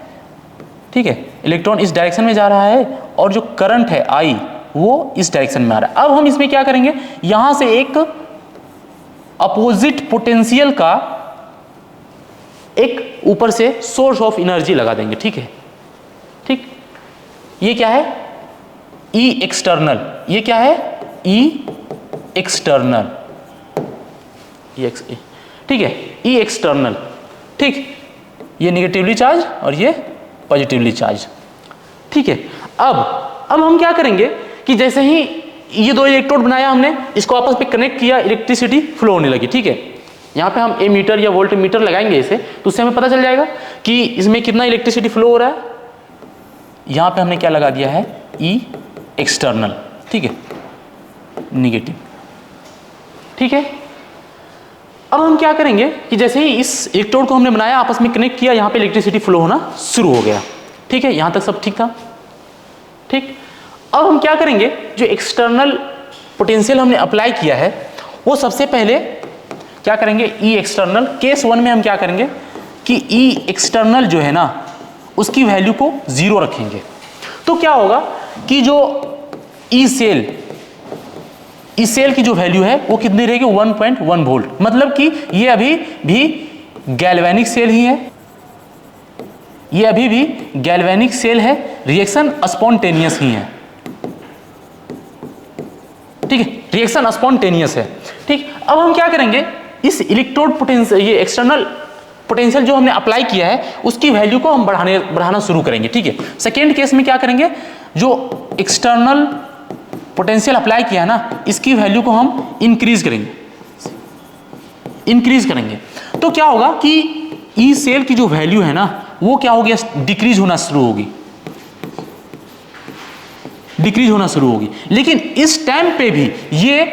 ठीक है, इलेक्ट्रॉन इस डायरेक्शन में जा रहा है और जो करंट है आई वो इस डायरेक्शन में आ रहा है। अब हम इसमें क्या करेंगे, यहां से एक अपोजिट पोटेंशियल का एक ऊपर से सोर्स ऑफ एनर्जी लगा देंगे। ठीक है, ठीक, ये क्या है, ई एक्सटर्नल, ये क्या है, ई एक्सटर्नल, ठीक है, ई एक्सटर्नल, ठीक, ये निगेटिवली चार्ज और ये पॉजिटिवली चार्ज। ठीक है, अब हम क्या करेंगे कि जैसे ही ये दो इलेक्ट्रोड बनाया हमने, इसको आपस में कनेक्ट किया, इलेक्ट्रिसिटी फ्लो होने लगी। ठीक है, यहाँ पे हम एमीटर या वोल्ट मीटर लगाएंगे इसे, तो उससे हमें पता चल जाएगा कि इसमें कितना इलेक्ट्रिसिटी फ्लो हो रहा है। यहाँ पे हमने क्या लगा दिया है, ई एक्सटर्नल, ठीक है, निगेटिव। ठीक है, अब हम क्या करेंगे कि जैसे ही इस इलेक्ट्रोड को हमने बनाया, आपस में कनेक्ट किया, यहाँ पे इलेक्ट्रिसिटी फ्लो होना शुरू हो गया। ठीक है, यहाँ तक सब ठीक था। ठीक, अब हम क्या करेंगे, जो एक्सटर्नल पोटेंशियल हमने अप्लाई किया है वो सबसे पहले क्या करेंगे, ई एक्सटर्नल, केस 1 में हम क्या करेंगे कि ई एक्सटर्नल जो है ना उसकी वैल्यू को 0 रखेंगे। तो क्या होगा कि जो ई सेल की जो वैल्यू है वो कितनी रहेगी, 1.1 वोल्ट, मतलब कि ये अभी भी गैल्वेनिक सेल ही है, ये अभी भी गैल्वेनिक सेल है, रिएक्शन स्पॉन्टेनियस ही है। ठीक है, रिएक्शन स्पॉन्टेनियस है। ठीक, अब हम क्या करेंगे, इस इलेक्ट्रोड पोटेंशियल, ये एक्सटर्नल पोटेंशियल जो हमने अप्लाई किया है उसकी वैल्यू को हम बढ़ाना शुरू करेंगे। ठीक है, सेकेंड केस में क्या करेंगे, जो एक्सटर्नल पोटेंशियल अप्लाई किया है ना इसकी वैल्यू को हम इंक्रीज करेंगे। तो क्या होगा कि ई सेल की जो वैल्यू है ना वो क्या होगी, डिक्रीज होना शुरू होगी। लेकिन इस टाइम पे भी ये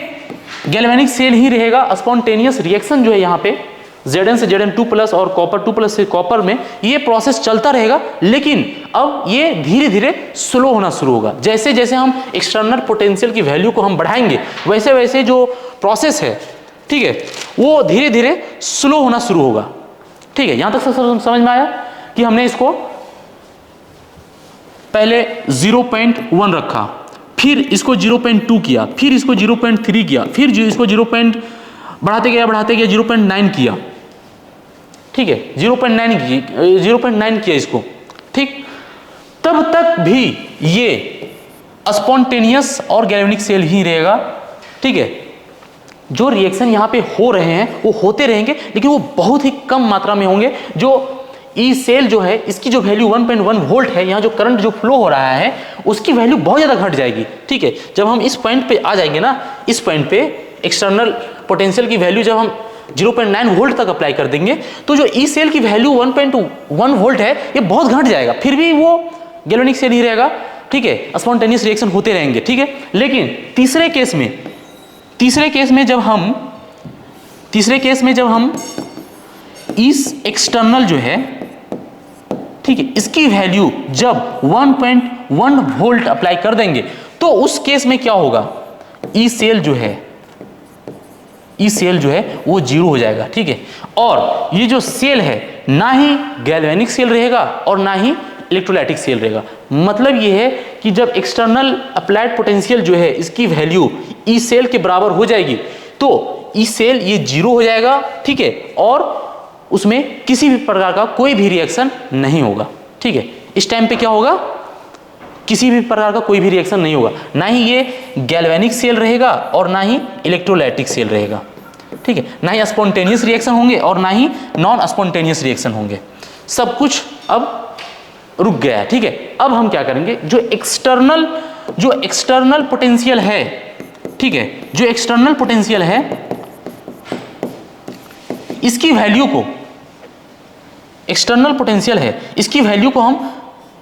गैल्वेनिक सेल ही रहेगा, स्पॉन्टेनियस रिएक्शन जो है यहाँ पे Zn से Zn2+ और कॉपर 2+ से कॉपर में ये प्रोसेस चलता रहेगा, लेकिन अब ये धीरे धीरे स्लो होना शुरू होगा। जैसे जैसे हम एक्सटर्नल पोटेंशियल की वैल्यू को हम बढ़ाएंगे वैसे वैसे जो प्रोसेस है, ठीक है, वो धीरे धीरे स्लो होना शुरू होगा। ठीक है, यहां तक समझ में आया कि हमने इसको पहले 0.1 रखा, फिर इसको 0.2 किया, फिर इसको 0.3 किया, फिर इसको बढ़ाते गया 0.9 किया। ठीक है, 0.9 किया इसको। ठीक, तब तक भी ये स्पॉन्टेनियस और गैल्वेनिक सेल ही रहेगा। ठीक है, जो रिएक्शन यहाँ पे हो रहे हैं वो होते रहेंगे, लेकिन वो बहुत ही कम मात्रा में होंगे। जो ई सेल जो है इसकी जो वैल्यू 1.1 वोल्ट है, यहाँ जो करंट जो फ्लो हो रहा है उसकी वैल्यू बहुत ज़्यादा घट जाएगी। ठीक है, जब हम इस पॉइंट पे आ जाएंगे ना, इस पॉइंट पे एक्सटर्नल पोटेंशियल की वैल्यू जब हम 0.9 वोल्ट तक अप्लाई कर देंगे तो जो ई सेल की वैल्यू 1.1 वोल्ट है ये बहुत घट जाएगा, फिर भी वो गैल्वेनिक सेल ही रहेगा। ठीक है, स्पॉन्टेनियस रिएक्शन होते रहेंगे। ठीक है, लेकिन तीसरे केस में जब हम इस एक्सटर्नल जो है, ठीक है, इसकी वैल्यू जब 1.1 वोल्ट अप्लाई कर देंगे तो उस केस में क्या होगा, ई सेल जो है वो 0 हो जाएगा। ठीक है, और ये जो सेल है ना ही गैल्वेनिक सेल रहेगा और ना ही इलेक्ट्रोलाइटिक सेल रहेगा। मतलब ये है कि जब एक्सटर्नल अप्लाइड पोटेंशियल जो है इसकी वैल्यू ई सेल के बराबर हो जाएगी तो ई सेल ये 0 हो जाएगा। ठीक है, और उसमें किसी भी प्रकार का कोई भी रिएक्शन नहीं होगा। ठीक है, इस टाइम पे क्या होगा, किसी भी प्रकार का कोई भी रिएक्शन नहीं होगा, ना ही ये गैल्वेनिक सेल रहेगा और ना ही इलेक्ट्रोलाइटिक सेल रहेगा। ठीक है, ना ही स्पॉन्टेनियस रिएक्शन होंगे और ना ही नॉन स्पॉन्टेनियस रिएक्शन होंगे, सब कुछ अब रुक गया है। ठीक है, अब हम क्या करेंगे, जो एक्सटर्नल पोटेंशियल है, ठीक है, जो एक्सटर्नल पोटेंशियल है इसकी वैल्यू को, एक्सटर्नल पोटेंशियल है इसकी वैल्यू को हम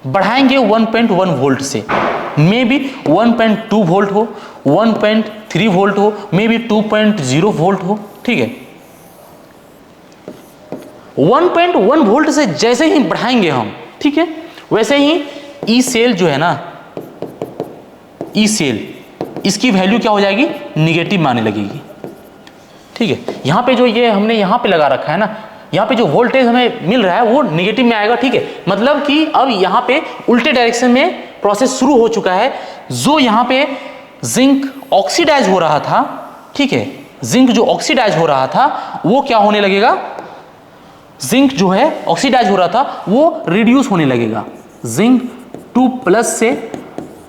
बढ़ाएंगे 1.1 वोल्ट से। मे बी 1.2 वोल्ट हो, 1.3 वोल्ट हो, मे बी 2.0 वोल्ट हो। ठीक है, 1.1 वोल्ट से जैसे ही बढ़ाएंगे हम, ठीक है, वैसे ही ई सेल जो है ना ई सेल, इसकी वैल्यू क्या हो जाएगी, निगेटिव माने लगेगी। ठीक है, यहाँ पे जो ये हमने यहाँ पे लगा रखा है ना, यहाँ पे जो वोल्टेज हमें मिल रहा है वो निगेटिव में आएगा। ठीक है, मतलब कि अब यहाँ पे उल्टे डायरेक्शन में प्रोसेस शुरू हो चुका है। जो यहाँ पे जिंक ऑक्सीडाइज हो रहा था, ठीक है, जिंक जो ऑक्सीडाइज हो रहा था वो क्या होने लगेगा, जिंक जो है ऑक्सीडाइज हो रहा था वो रिड्यूस होने लगेगा। जिंक 2+ से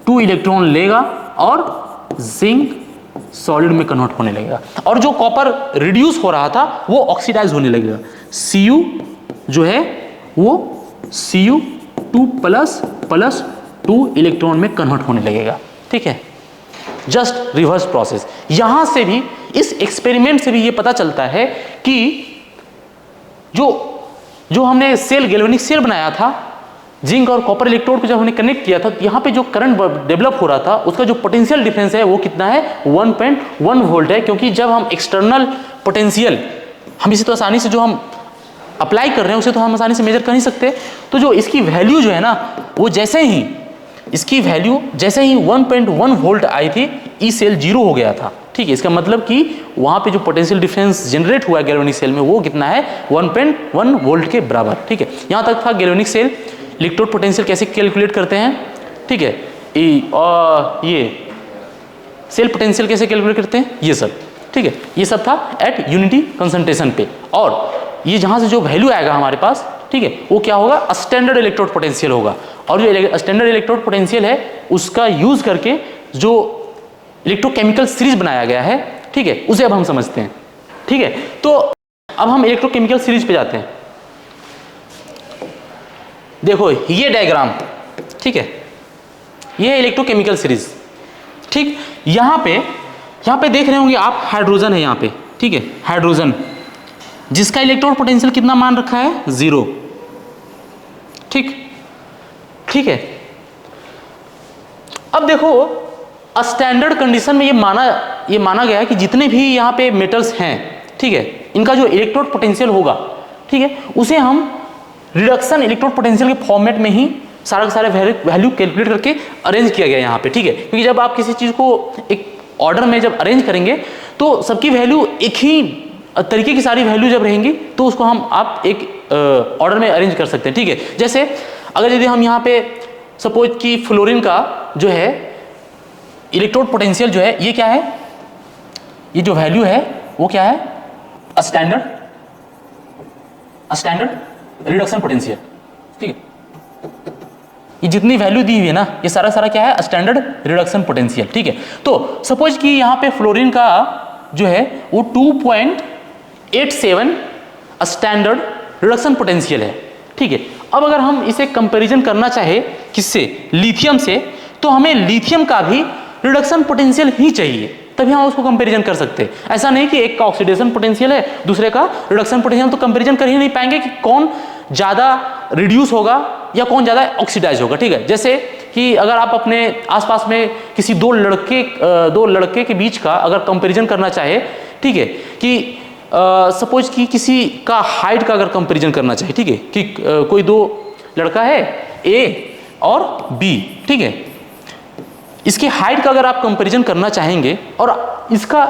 2 इलेक्ट्रॉन लेगा और जिंक सॉलिड में कन्वर्ट होने लगेगा, और जो कॉपर रिड्यूस हो रहा था वो ऑक्सीडाइज होने लगेगा। Cu जो है वो Cu2+ 2 इलेक्ट्रॉन में कन्वर्ट होने लगेगा। ठीक है, जस्ट रिवर्स प्रोसेस। यहां से भी, इस एक्सपेरिमेंट से भी ये पता चलता है कि जो हमने सेल, गैल्वेनिक सेल बनाया था, जिंक और कॉपर इलेक्ट्रोड को जब हमने कनेक्ट किया था, तो यहाँ पे जो करंट डेवलप हो रहा था उसका जो पोटेंशियल डिफरेंस है वो कितना है, 1.1 वोल्ट है। क्योंकि जब हम एक्सटर्नल पोटेंशियल, हम इसे तो आसानी से जो हम अप्लाई कर रहे हैं उसे तो हम आसानी से मेजर कर नहीं सकते, तो जो इसकी वैल्यू जो है ना, वो जैसे ही इसकी वैल्यू जैसे ही 1.1 वोल्ट आई थी, ई सेल 0 हो गया था। ठीक है, इसका मतलब कि वहाँ पे जो पोटेंशियल डिफरेंस जनरेट हुआ है गैल्वेनिक सेल में वो कितना है, 1.1 वोल्ट के बराबर। ठीक है, यहाँ तक था गैल्वेनिक सेल। इलेक्ट्रोड पोटेंशियल कैसे कैलकुलेट करते हैं, ठीक है, ये सेल पोटेंशियल कैसे कैलकुलेट करते हैं, ये सब। ठीक है, ये सब था एट यूनिटी कंसंट्रेशन पे। और ये जहाँ से जो वैल्यू आएगा हमारे पास, ठीक है, वो क्या होगा, स्टैंडर्ड इलेक्ट्रोड पोटेंशियल होगा। और जो स्टैंडर्ड इलेक्ट्रोड पोटेंशियल है उसका यूज करके जो इलेक्ट्रोकेमिकल सीरीज बनाया गया है, ठीक है, उसे अब हम समझते हैं। ठीक है, तो अब हम इलेक्ट्रोकेमिकल सीरीज पे जाते हैं। देखो ये डायग्राम, ठीक है, ये है इलेक्ट्रोकेमिकल सीरीज। ठीक, यहाँ पे देख रहे होंगे आप, हाइड्रोजन है यहाँ पे, ठीक है, हाइड्रोजन जिसका इलेक्ट्रोड पोटेंशियल कितना मान रखा है, 0। ठीक है, अब देखो स्टैंडर्ड कंडीशन में ये माना गया है कि जितने भी यहाँ पे मेटल्स हैं, ठीक है, इनका जो इलेक्ट्रोड पोटेंशियल होगा, ठीक है, उसे हम रिडक्शन इलेक्ट्रोड पोटेंशियल के फॉर्मेट में ही सारा का सारा वैल्यू कैलकुलेट करके अरेंज किया गया यहाँ पे। ठीक है, क्योंकि जब आप किसी चीज़ को एक ऑर्डर में जब अरेंज करेंगे तो सबकी वैल्यू एक ही तरीके की सारी वैल्यू जब रहेंगी तो उसको आप एक ऑर्डर में अरेंज कर सकते हैं। ठीक है, जैसे अगर यदि हम यहाँ पे सपोज कि फ्लोरीन का जो है इलेक्ट्रोड पोटेंशियल जो है, ये क्या है, ये जो वैल्यू है वो क्या है, स्टैंडर्ड रिडक्शन पोटेंशियल। ठीक है, ये जितनी वैल्यू दी हुई है ना, ये सारा क्या है, स्टैंडर्ड रिडक्शन पोटेंशियल। ठीक है, तो सपोज कि यहाँ पे फ्लोरीन का जो है वो 2.87 स्टैंडर्ड रिडक्शन पोटेंशियल है। ठीक है, अब अगर हम इसे कंपैरिजन करना चाहे किससे, लिथियम से, तो हमें लिथियम का भी रिडक्शन पोटेंशियल ही चाहिए, तभी हम उसको कंपैरिजन कर सकते हैं। ऐसा नहीं कि एक का ऑक्सीडेशन पोटेंशियल है दूसरे का रिडक्शन पोटेंशियल, तो कंपैरिजन कर ही नहीं पाएंगे कि कौन ज़्यादा रिड्यूस होगा या कौन ज़्यादा ऑक्सीडाइज होगा। ठीक है, जैसे कि अगर आप अपने आसपास में किसी दो लड़के के बीच का अगर कंपैरिजन करना चाहे, ठीक है, कि सपोज कि किसी का हाइट का अगर कंपैरिजन करना चाहे, ठीक है, कि कोई दो लड़का है ए और बी, ठीक है, इसके हाइट का अगर आप कंपैरिजन करना चाहेंगे और इसका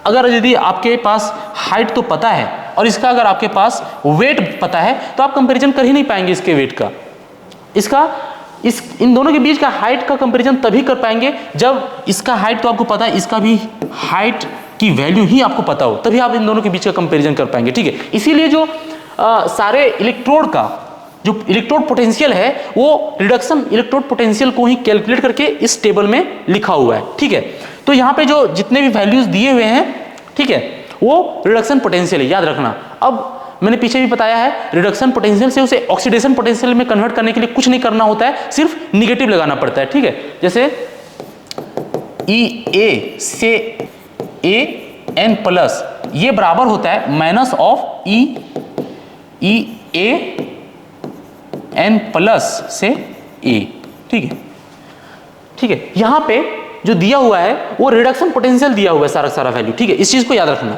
अगर यदि आपके पास हाइट तो पता है और इसका अगर आपके पास वेट पता है, तो आप कंपैरिजन कर ही नहीं पाएंगे इसके वेट का। इन दोनों के बीच का हाइट का कंपैरिजन तभी कर पाएंगे जब इसका हाइट तो आपको पता है, इसका भी हाइट की वैल्यू ही आपको पता हो, तभी आप इन दोनों के बीच का कंपैरिजन कर पाएंगे। ठीक है, इसीलिए जो सारे इलेक्ट्रोड का जो इलेक्ट्रोड पोटेंशियल है वो रिडक्शन इलेक्ट्रोड पोटेंशियल को ही कैलकुलेट करके इस टेबल में लिखा हुआ है। ठीक है, तो यहाँ पे जो जितने भी वैल्यूज दिए हुए हैं, ठीक है, वो रिडक्शन पोटेंशियल है, याद रखना। अब मैंने पीछे भी बताया है, रिडक्शन पोटेंशियल से उसे ऑक्सीडेशन पोटेंशियल में कन्वर्ट करने के लिए कुछ नहीं करना होता है, सिर्फ निगेटिव लगाना पड़ता है। ठीक है, जैसे EA से AN+ ये बराबर होता है माइनस ऑफ EAN+ से A। ठीक है, यहां पे जो दिया हुआ है वो रिडक्शन पोटेंशियल दिया हुआ है सारा वैल्यू। ठीक है, इस चीज को याद रखना।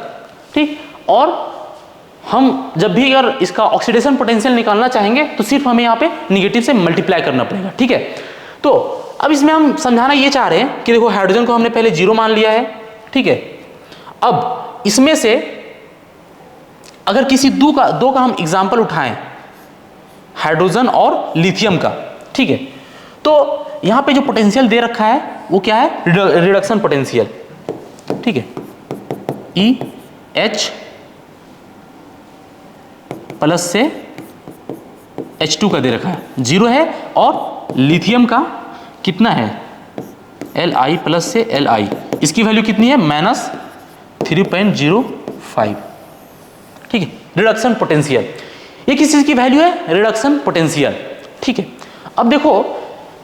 ठीक, और हम जब भी अगर इसका ऑक्सीडेशन पोटेंशियल निकालना चाहेंगे तो सिर्फ हमें यहाँ पे निगेटिव से मल्टीप्लाई करना पड़ेगा। ठीक है, तो अब इसमें हम समझाना ये चाह रहे हैं कि देखो हाइड्रोजन को हमने पहले 0 मान लिया है, ठीक है। अब इसमें से अगर किसी दो का हम एग्जाम्पल उठाएं, हाइड्रोजन और लिथियम का, ठीक है, तो यहां पे जो पोटेंशियल दे रखा है वो क्या है, रिडक्शन पोटेंशियल, ठीक है, EH प्लस से H2 का दे रखा है 0 है, और लिथियम का कितना है, Li प्लस से Li, इसकी वैल्यू कितनी है, -3.05, ठीक है, रिडक्शन पोटेंशियल। ये किस चीज की वैल्यू है, रिडक्शन पोटेंशियल, ठीक है। अब देखो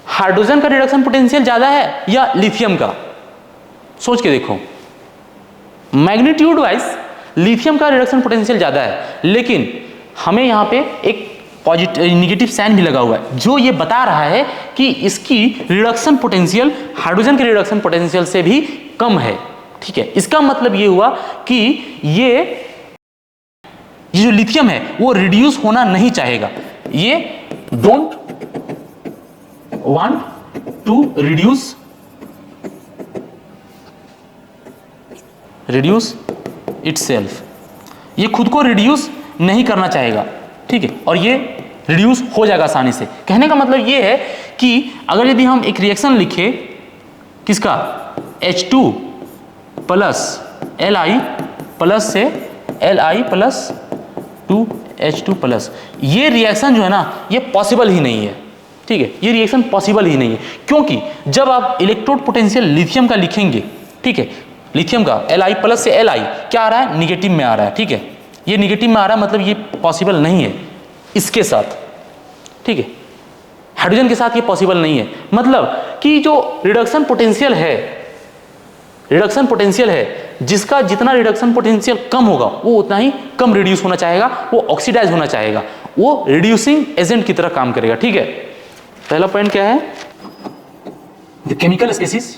हाइड्रोजन का रिडक्शन पोटेंशियल ज्यादा है या लिथियम का, सोच के देखो, मैग्नीट्यूड वाइज लिथियम का रिडक्शन पोटेंशियल ज्यादा है, लेकिन हमें यहाँ पे एक पॉजिटिव निगेटिव साइन भी लगा हुआ है जो ये बता रहा है कि इसकी रिडक्शन पोटेंशियल हाइड्रोजन के रिडक्शन पोटेंशियल से भी कम है, ठीक है। इसका मतलब ये हुआ कि ये जो लिथियम है वो रिड्यूस होना नहीं चाहेगा, ये don't want to reduce itself, ये खुद को रिड्यूस नहीं करना चाहेगा, ठीक है, और ये रिड्यूस हो जाएगा आसानी से। कहने का मतलब ये है कि अगर यदि हम एक रिएक्शन लिखे किसका, H2 प्लस Li प्लस से Li प्लस 2H2 प्लस, ये रिएक्शन जो है ना ये पॉसिबल ही नहीं है, ठीक है, ये रिएक्शन पॉसिबल ही नहीं है, क्योंकि जब आप इलेक्ट्रोड पोटेंशियल लिथियम का लिखेंगे, ठीक है, लिथियम का Li प्लस से Li क्या आ रहा है, निगेटिव में आ रहा है, ठीक है, ये निगेटिव में आ रहा है, मतलब ये पॉसिबल नहीं है इसके साथ, ठीक है, हाइड्रोजन के साथ ये पॉसिबल नहीं है। मतलब कि जो रिडक्शन पोटेंशियल है जिसका जितना रिडक्शन पोटेंशियल कम होगा वो उतना ही कम रिड्यूस होना चाहेगा, वो ऑक्सीडाइज होना चाहेगा, वो रिड्यूसिंग एजेंट की तरह काम करेगा, ठीक है। पहला पॉइंट क्या है, the chemical species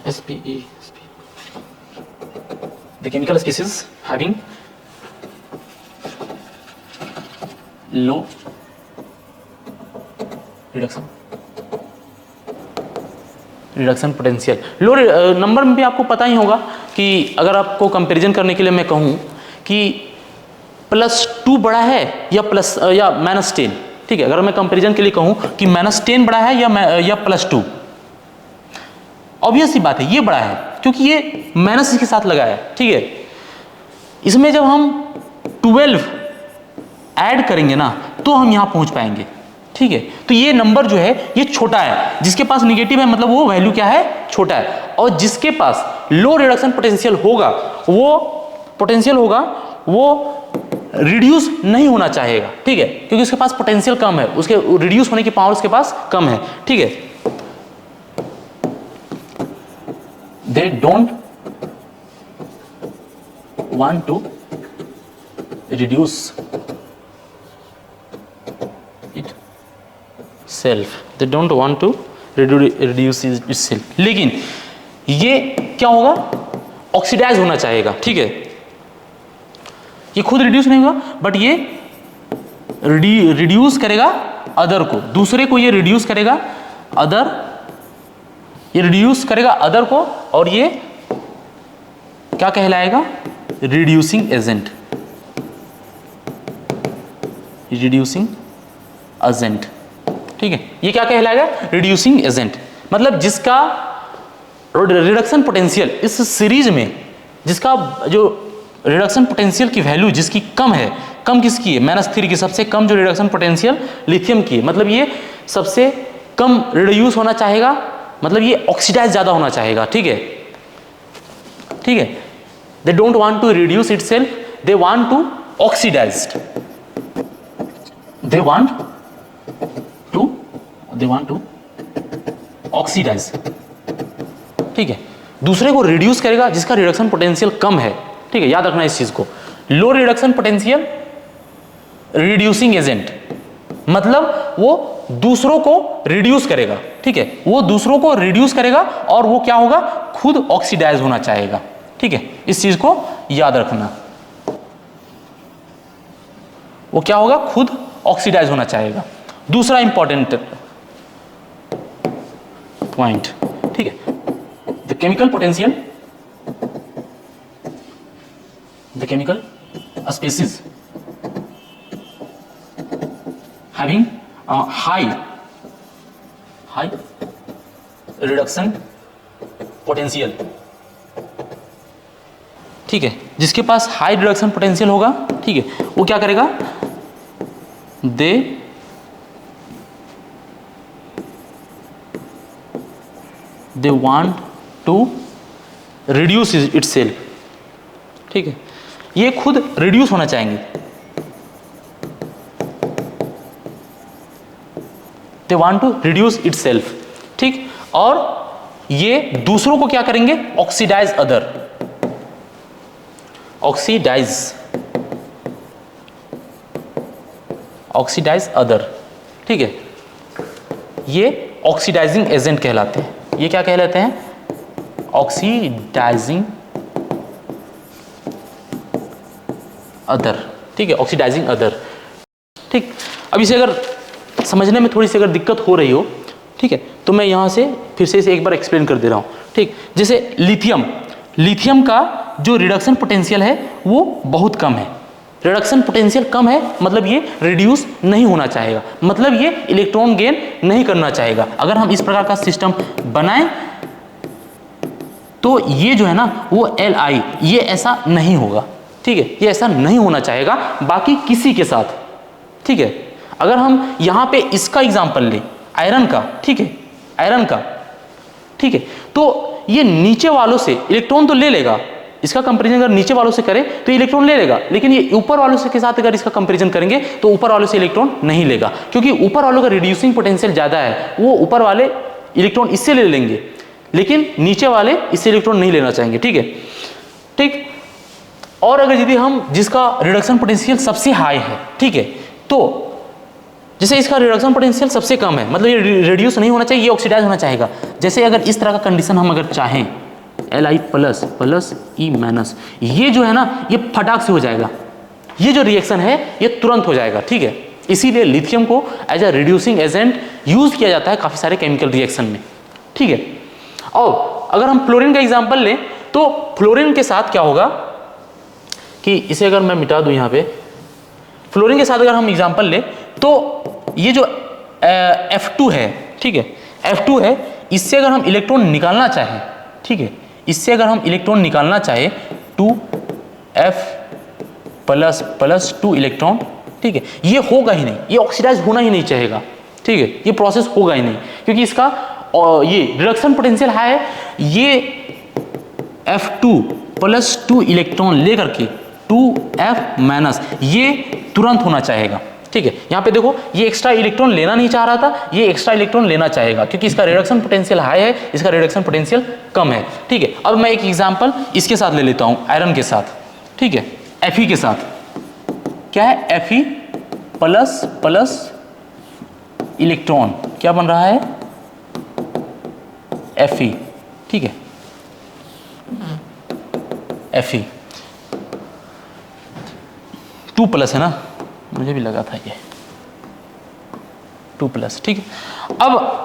SPE, the chemical species having low reduction potential. Low number में भी आपको पता ही होगा कि अगर आपको कंपैरिजन करने के लिए मैं कहूँ कि +2 बड़ा है या -10, ठीक है, अगर मैं कंपैरिजन के लिए कहूँ कि -10 बड़ा है या +2, ऑब्वियस सी बात है ये बड़ा है क्योंकि ये माइनस के साथ लगा है, ठीक है। इसमें जब हम 12 ऐड करेंगे ना तो हम यहां पहुंच पाएंगे, ठीक है। तो ये नंबर जो है ये छोटा है, जिसके पास निगेटिव है मतलब वो वैल्यू क्या है, छोटा है, और जिसके पास लो रिडक्शन पोटेंशियल होगा वो रिड्यूस नहीं होना चाहेगा, ठीक है, क्योंकि उसके पास पोटेंशियल कम है, उसके रिड्यूस होने की पावर उसके पास कम है, ठीक है। They don't want to reduce itself. They don't want to reduce itself. लेकिन ये क्या होगा, ऑक्सीडाइज होना चाहेगा, ठीक है। ये खुद रिड्यूस नहीं होगा बट ये रिड्यूस करेगा अदर को, दूसरे को ये रिड्यूस करेगा अदर को, और ये क्या कहलाएगा, रिड्यूसिंग एजेंट, ठीक है। ये क्या कहलाएगा, रिड्यूसिंग एजेंट, मतलब जिसका रिडक्शन पोटेंशियल इस सीरीज में, जिसका जो रिडक्शन पोटेंशियल की वैल्यू जिसकी कम है, कम किसकी है, -3 की, सबसे कम जो रिडक्शन पोटेंशियल लिथियम की है, मतलब ये सबसे कम रिड्यूस होना चाहेगा, मतलब ये ऑक्सीडाइज ज्यादा होना चाहेगा, ठीक है, ठीक है। They don't want to reduce itself, they want to oxidized, they want to oxidize, ठीक है। दूसरे को रिड्यूस करेगा जिसका रिडक्शन पोटेंशियल कम है, ठीक है, याद रखना इस चीज को। लो रिडक्शन पोटेंशियल रिड्यूसिंग एजेंट, मतलब वो दूसरों को रिड्यूस करेगा, ठीक है, वो दूसरों को रिड्यूस करेगा और वो क्या होगा, खुद ऑक्सीडाइज होना चाहेगा, ठीक है, इस चीज को याद रखना। वो क्या होगा, खुद ऑक्सीडाइज होना चाहेगा। दूसरा इंपॉर्टेंट पॉइंट, ठीक है। The chemical potential, the chemical species having high reduction potential, ठीक है, जिसके पास हाई रिडक्शन पोटेंशियल होगा, ठीक है, वो क्या करेगा, they want to reduce itself, ठीक है, ये खुद रिड्यूस होना चाहेंगे, they want to reduce itself, ठीक, और ये दूसरों को क्या करेंगे, ऑक्सीडाइज अदर, ऑक्सीडाइज अदर, ठीक है, ये ऑक्सीडाइजिंग एजेंट कहलाते हैं, ये क्या कहलाते हैं, ऑक्सीडाइजिंग अदर, ठीक है, ऑक्सीडाइजिंग अदर, ठीक। अब इसे अगर समझने में थोड़ी सी अगर दिक्कत हो रही हो, ठीक है, तो मैं यहां से फिर से इसे एक बार एक्सप्लेन कर दे रहा हूं, ठीक। जैसे लिथियम का जो रिडक्शन पोटेंशियल है वो बहुत कम है, रिडक्शन पोटेंशियल कम है, मतलब ये रिड्यूस नहीं होना चाहेगा, मतलब ये इलेक्ट्रॉन गेन नहीं करना चाहेगा। अगर हम इस प्रकार का सिस्टम बनाएं तो ये जो है ना वो Li, ये ऐसा नहीं होगा, ठीक है, ये ऐसा नहीं होना चाहेगा बाकी किसी के साथ, ठीक है। अगर हम यहां पे इसका एग्जांपल लें, आयरन का, ठीक है, आयरन का, ठीक है, तो ये नीचे वालों से इलेक्ट्रॉन तो ले लेगा, इसका कंपैरिजन अगर नीचे वालों से करें तो इलेक्ट्रॉन ले लेगा, लेकिन ये ऊपर वालों से के साथ अगर इसका कंपैरिजन करेंगे तो ऊपर वालों से इलेक्ट्रॉन नहीं लेगा, क्योंकि ऊपर वालों का रिड्यूसिंग पोटेंशियल ज्यादा है, वो ऊपर वाले इलेक्ट्रॉन इससे ले लेंगे, लेकिन नीचे वाले इससे इलेक्ट्रॉन नहीं लेना चाहेंगे, ठीक है, ठीक। और अगर यदि हम जिसका रिडक्शन पोटेंशियल सबसे हाई है, ठीक है, तो जैसे इसका रिडक्शन पोटेंशियल सबसे कम है, मतलब ये रिड्यूस नहीं होना चाहिए, ये ऑक्सीडाइज होना चाहेगा। जैसे अगर इस तरह का कंडीशन हम अगर चाहें, Li plus plus E minus, ये जो है ना ये फटाक से हो जाएगा, ये जो रिएक्शन है ये तुरंत हो जाएगा, ठीक है। इसीलिए लिथियम को as a reducing agent use किया जाता है काफी सारे केमिकल रिएक्शन में, ठीक है। और अगर हम फ्लोरीन का एग्जांपल लें तो फ्लोरीन के साथ क्या होगा कि इसे अगर मैं मिटा दूं यहाँ पे, फ्लोरीन के साथ अगर हम एग्जांपल लें तो ये जो F2 है, ठीक है, F2 है, इससे अगर हम इलेक्ट्रॉन निकालना चाहें, ठीक है, इससे अगर हम इलेक्ट्रॉन निकालना चाहे 2F प्लस प्लस 2 इलेक्ट्रॉन, ठीक है, ये होगा ही नहीं, ये ऑक्सीडाइज होना ही नहीं चाहेगा, ठीक है, ये प्रोसेस होगा ही नहीं, क्योंकि इसका ये रिडक्शन पोटेंशियल हाई है, ये F2 प्लस 2 इलेक्ट्रॉन लेकर के 2F माइनस ये तुरंत होना चाहेगा, ठीक है। यहां पे देखो ये एक्स्ट्रा इलेक्ट्रॉन लेना नहीं चाह रहा था, ये एक्स्ट्रा इलेक्ट्रॉन लेना चाहेगा, क्योंकि इसका रिडक्शन पोटेंशियल हाई है, इसका रिडक्शन पोटेंशियल कम है, ठीक है। अब मैं एक एग्जांपल इसके साथ ले लेता हूं, आयरन के साथ, ठीक है, Fe के साथ क्या है, Fe प्लस प्लस इलेक्ट्रॉन क्या बन रहा है, Fe, ठीक है, Fe 2 प्लस है ना, मुझे भी लगा था ये 2 प्लस, ठीक है।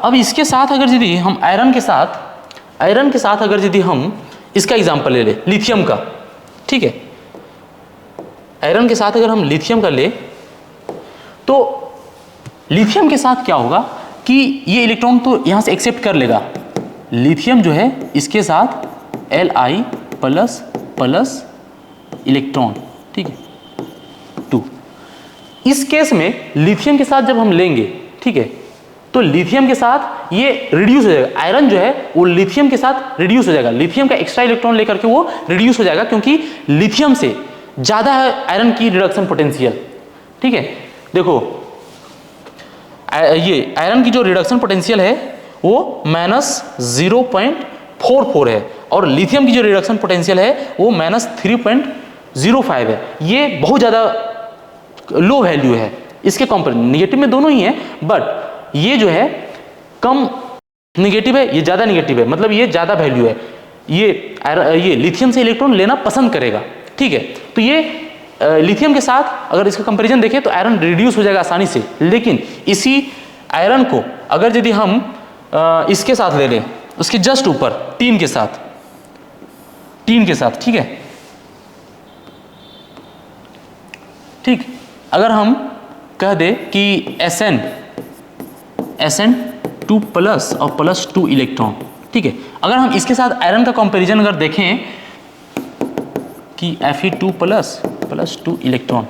अब इसके साथ अगर यदि हम आयरन के साथ अगर यदि हम इसका एग्जांपल ले ले, लिथियम का, ठीक है, आयरन के साथ अगर हम लिथियम का ले तो लिथियम के साथ क्या होगा कि ये इलेक्ट्रॉन तो यहां से एक्सेप्ट कर लेगा, लिथियम जो है इसके साथ Li प्लस प्लस इलेक्ट्रॉन, ठीक है, 2। इस केस में लिथियम के साथ जब हम लेंगे, ठीक है, तो लिथियम के साथ ये रिड्यूस हो जाएगा, आयरन जो है वो लिथियम के साथ रिड्यूस हो जाएगा, लिथियम का एक्स्ट्रा इलेक्ट्रॉन लेकर के वो रिड्यूस हो जाएगा, क्योंकि लिथियम से ज्यादा है आयरन की रिडक्शन पोटेंशियल, ठीक है। देखो ये आयरन की जो रिडक्शन पोटेंशियल है वो -0.44 है, और लिथियम की जो रिडक्शन पोटेंशियल है वो -3.05 है, ये बहुत ज्यादा लो वैल्यू है, इसके कंपेयर निगेटिव में दोनों ही है, बट ये जो है कम निगेटिव है, ये ज्यादा निगेटिव है, मतलब ये ज्यादा वैल्यू है, ये लिथियम से इलेक्ट्रॉन लेना पसंद करेगा, ठीक है। तो ये लिथियम के साथ अगर इसका कंपैरिजन देखें तो आयरन रिड्यूस हो जाएगा आसानी से, लेकिन इसी आयरन को अगर यदि हम इसके साथ ले लें, उसके जस्ट ऊपर टीन के साथ, ठीक है। ठीक, अगर हम कह दे कि Sn 2 प्लस और प्लस 2 इलेक्ट्रॉन, ठीक है। अगर हम इसके साथ आयरन का कंपैरिजन अगर देखें कि Fe2 plus plus 2 electron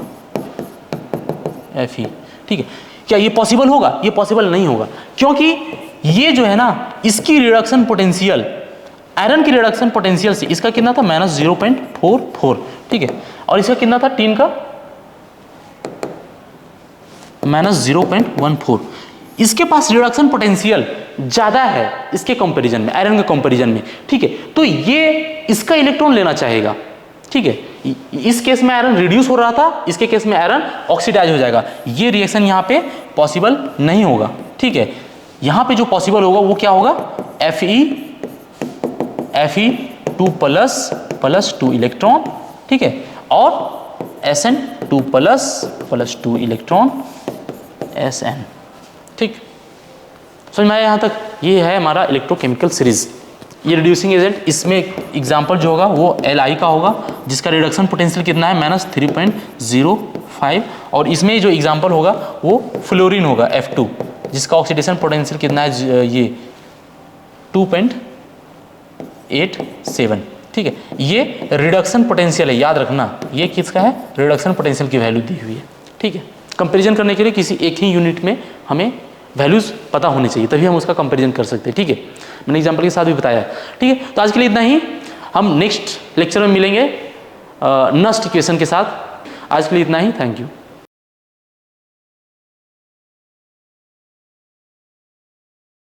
Fe, ठीक है, क्या ये पॉसिबल होगा? ये पॉसिबल नहीं होगा, क्योंकि ये जो है ना, इसकी रिडक्शन पोटेंशियल, आयरन की रिडक्शन पोटेंशियल से इसका कितना था? -0.44, ठीक है, और इसका कितना था? टीन का -0.14। इसके पास रिडक्शन पोटेंशियल ज्यादा है इसके कंपैरिजन में, आयरन के कंपैरिजन में, ठीक है। तो ये इसका इलेक्ट्रॉन लेना चाहेगा, ठीक है। इस केस में आयरन रिड्यूस हो रहा था, इसके केस में आयरन ऑक्सीडाइज हो जाएगा। ये रिएक्शन यहाँ पे पॉसिबल नहीं होगा, ठीक है। यहाँ पे जो पॉसिबल होगा वो क्या होगा? Fe2 प्लस प्लस 2 इलेक्ट्रॉन, ठीक है, और Sn2 plus plus 2 electron Sn, ठीक। समझ में आया यहाँ तक? ये है हमारा इलेक्ट्रोकेमिकल सीरीज। ये रिड्यूसिंग एजेंट, इसमें एग्जाम्पल जो होगा वो Li का होगा, जिसका रिडक्शन पोटेंशियल कितना है? -3.05। और इसमें जो एग्जाम्पल होगा वो फ्लोरीन होगा, F2, जिसका ऑक्सीडेशन पोटेंशियल कितना है? ये 2.87, ठीक है। ये रिडक्शन पोटेंशियल है, याद रखना, ये किसका है? रिडक्शन पोटेंशियल की वैल्यू दी हुई है, ठीक है। कंपैरिजन करने के लिए किसी एक ही यूनिट में हमें वैल्यूज पता होने चाहिए, तभी हम उसका कंपैरिजन कर सकते हैं, ठीक है। मैंने एग्जांपल के साथ भी बताया, ठीक है। तो आज के लिए इतना ही, हम नेक्स्ट लेक्चर में मिलेंगे नस्ट इक्वेशन के साथ। आज के लिए इतना ही, थैंक यू।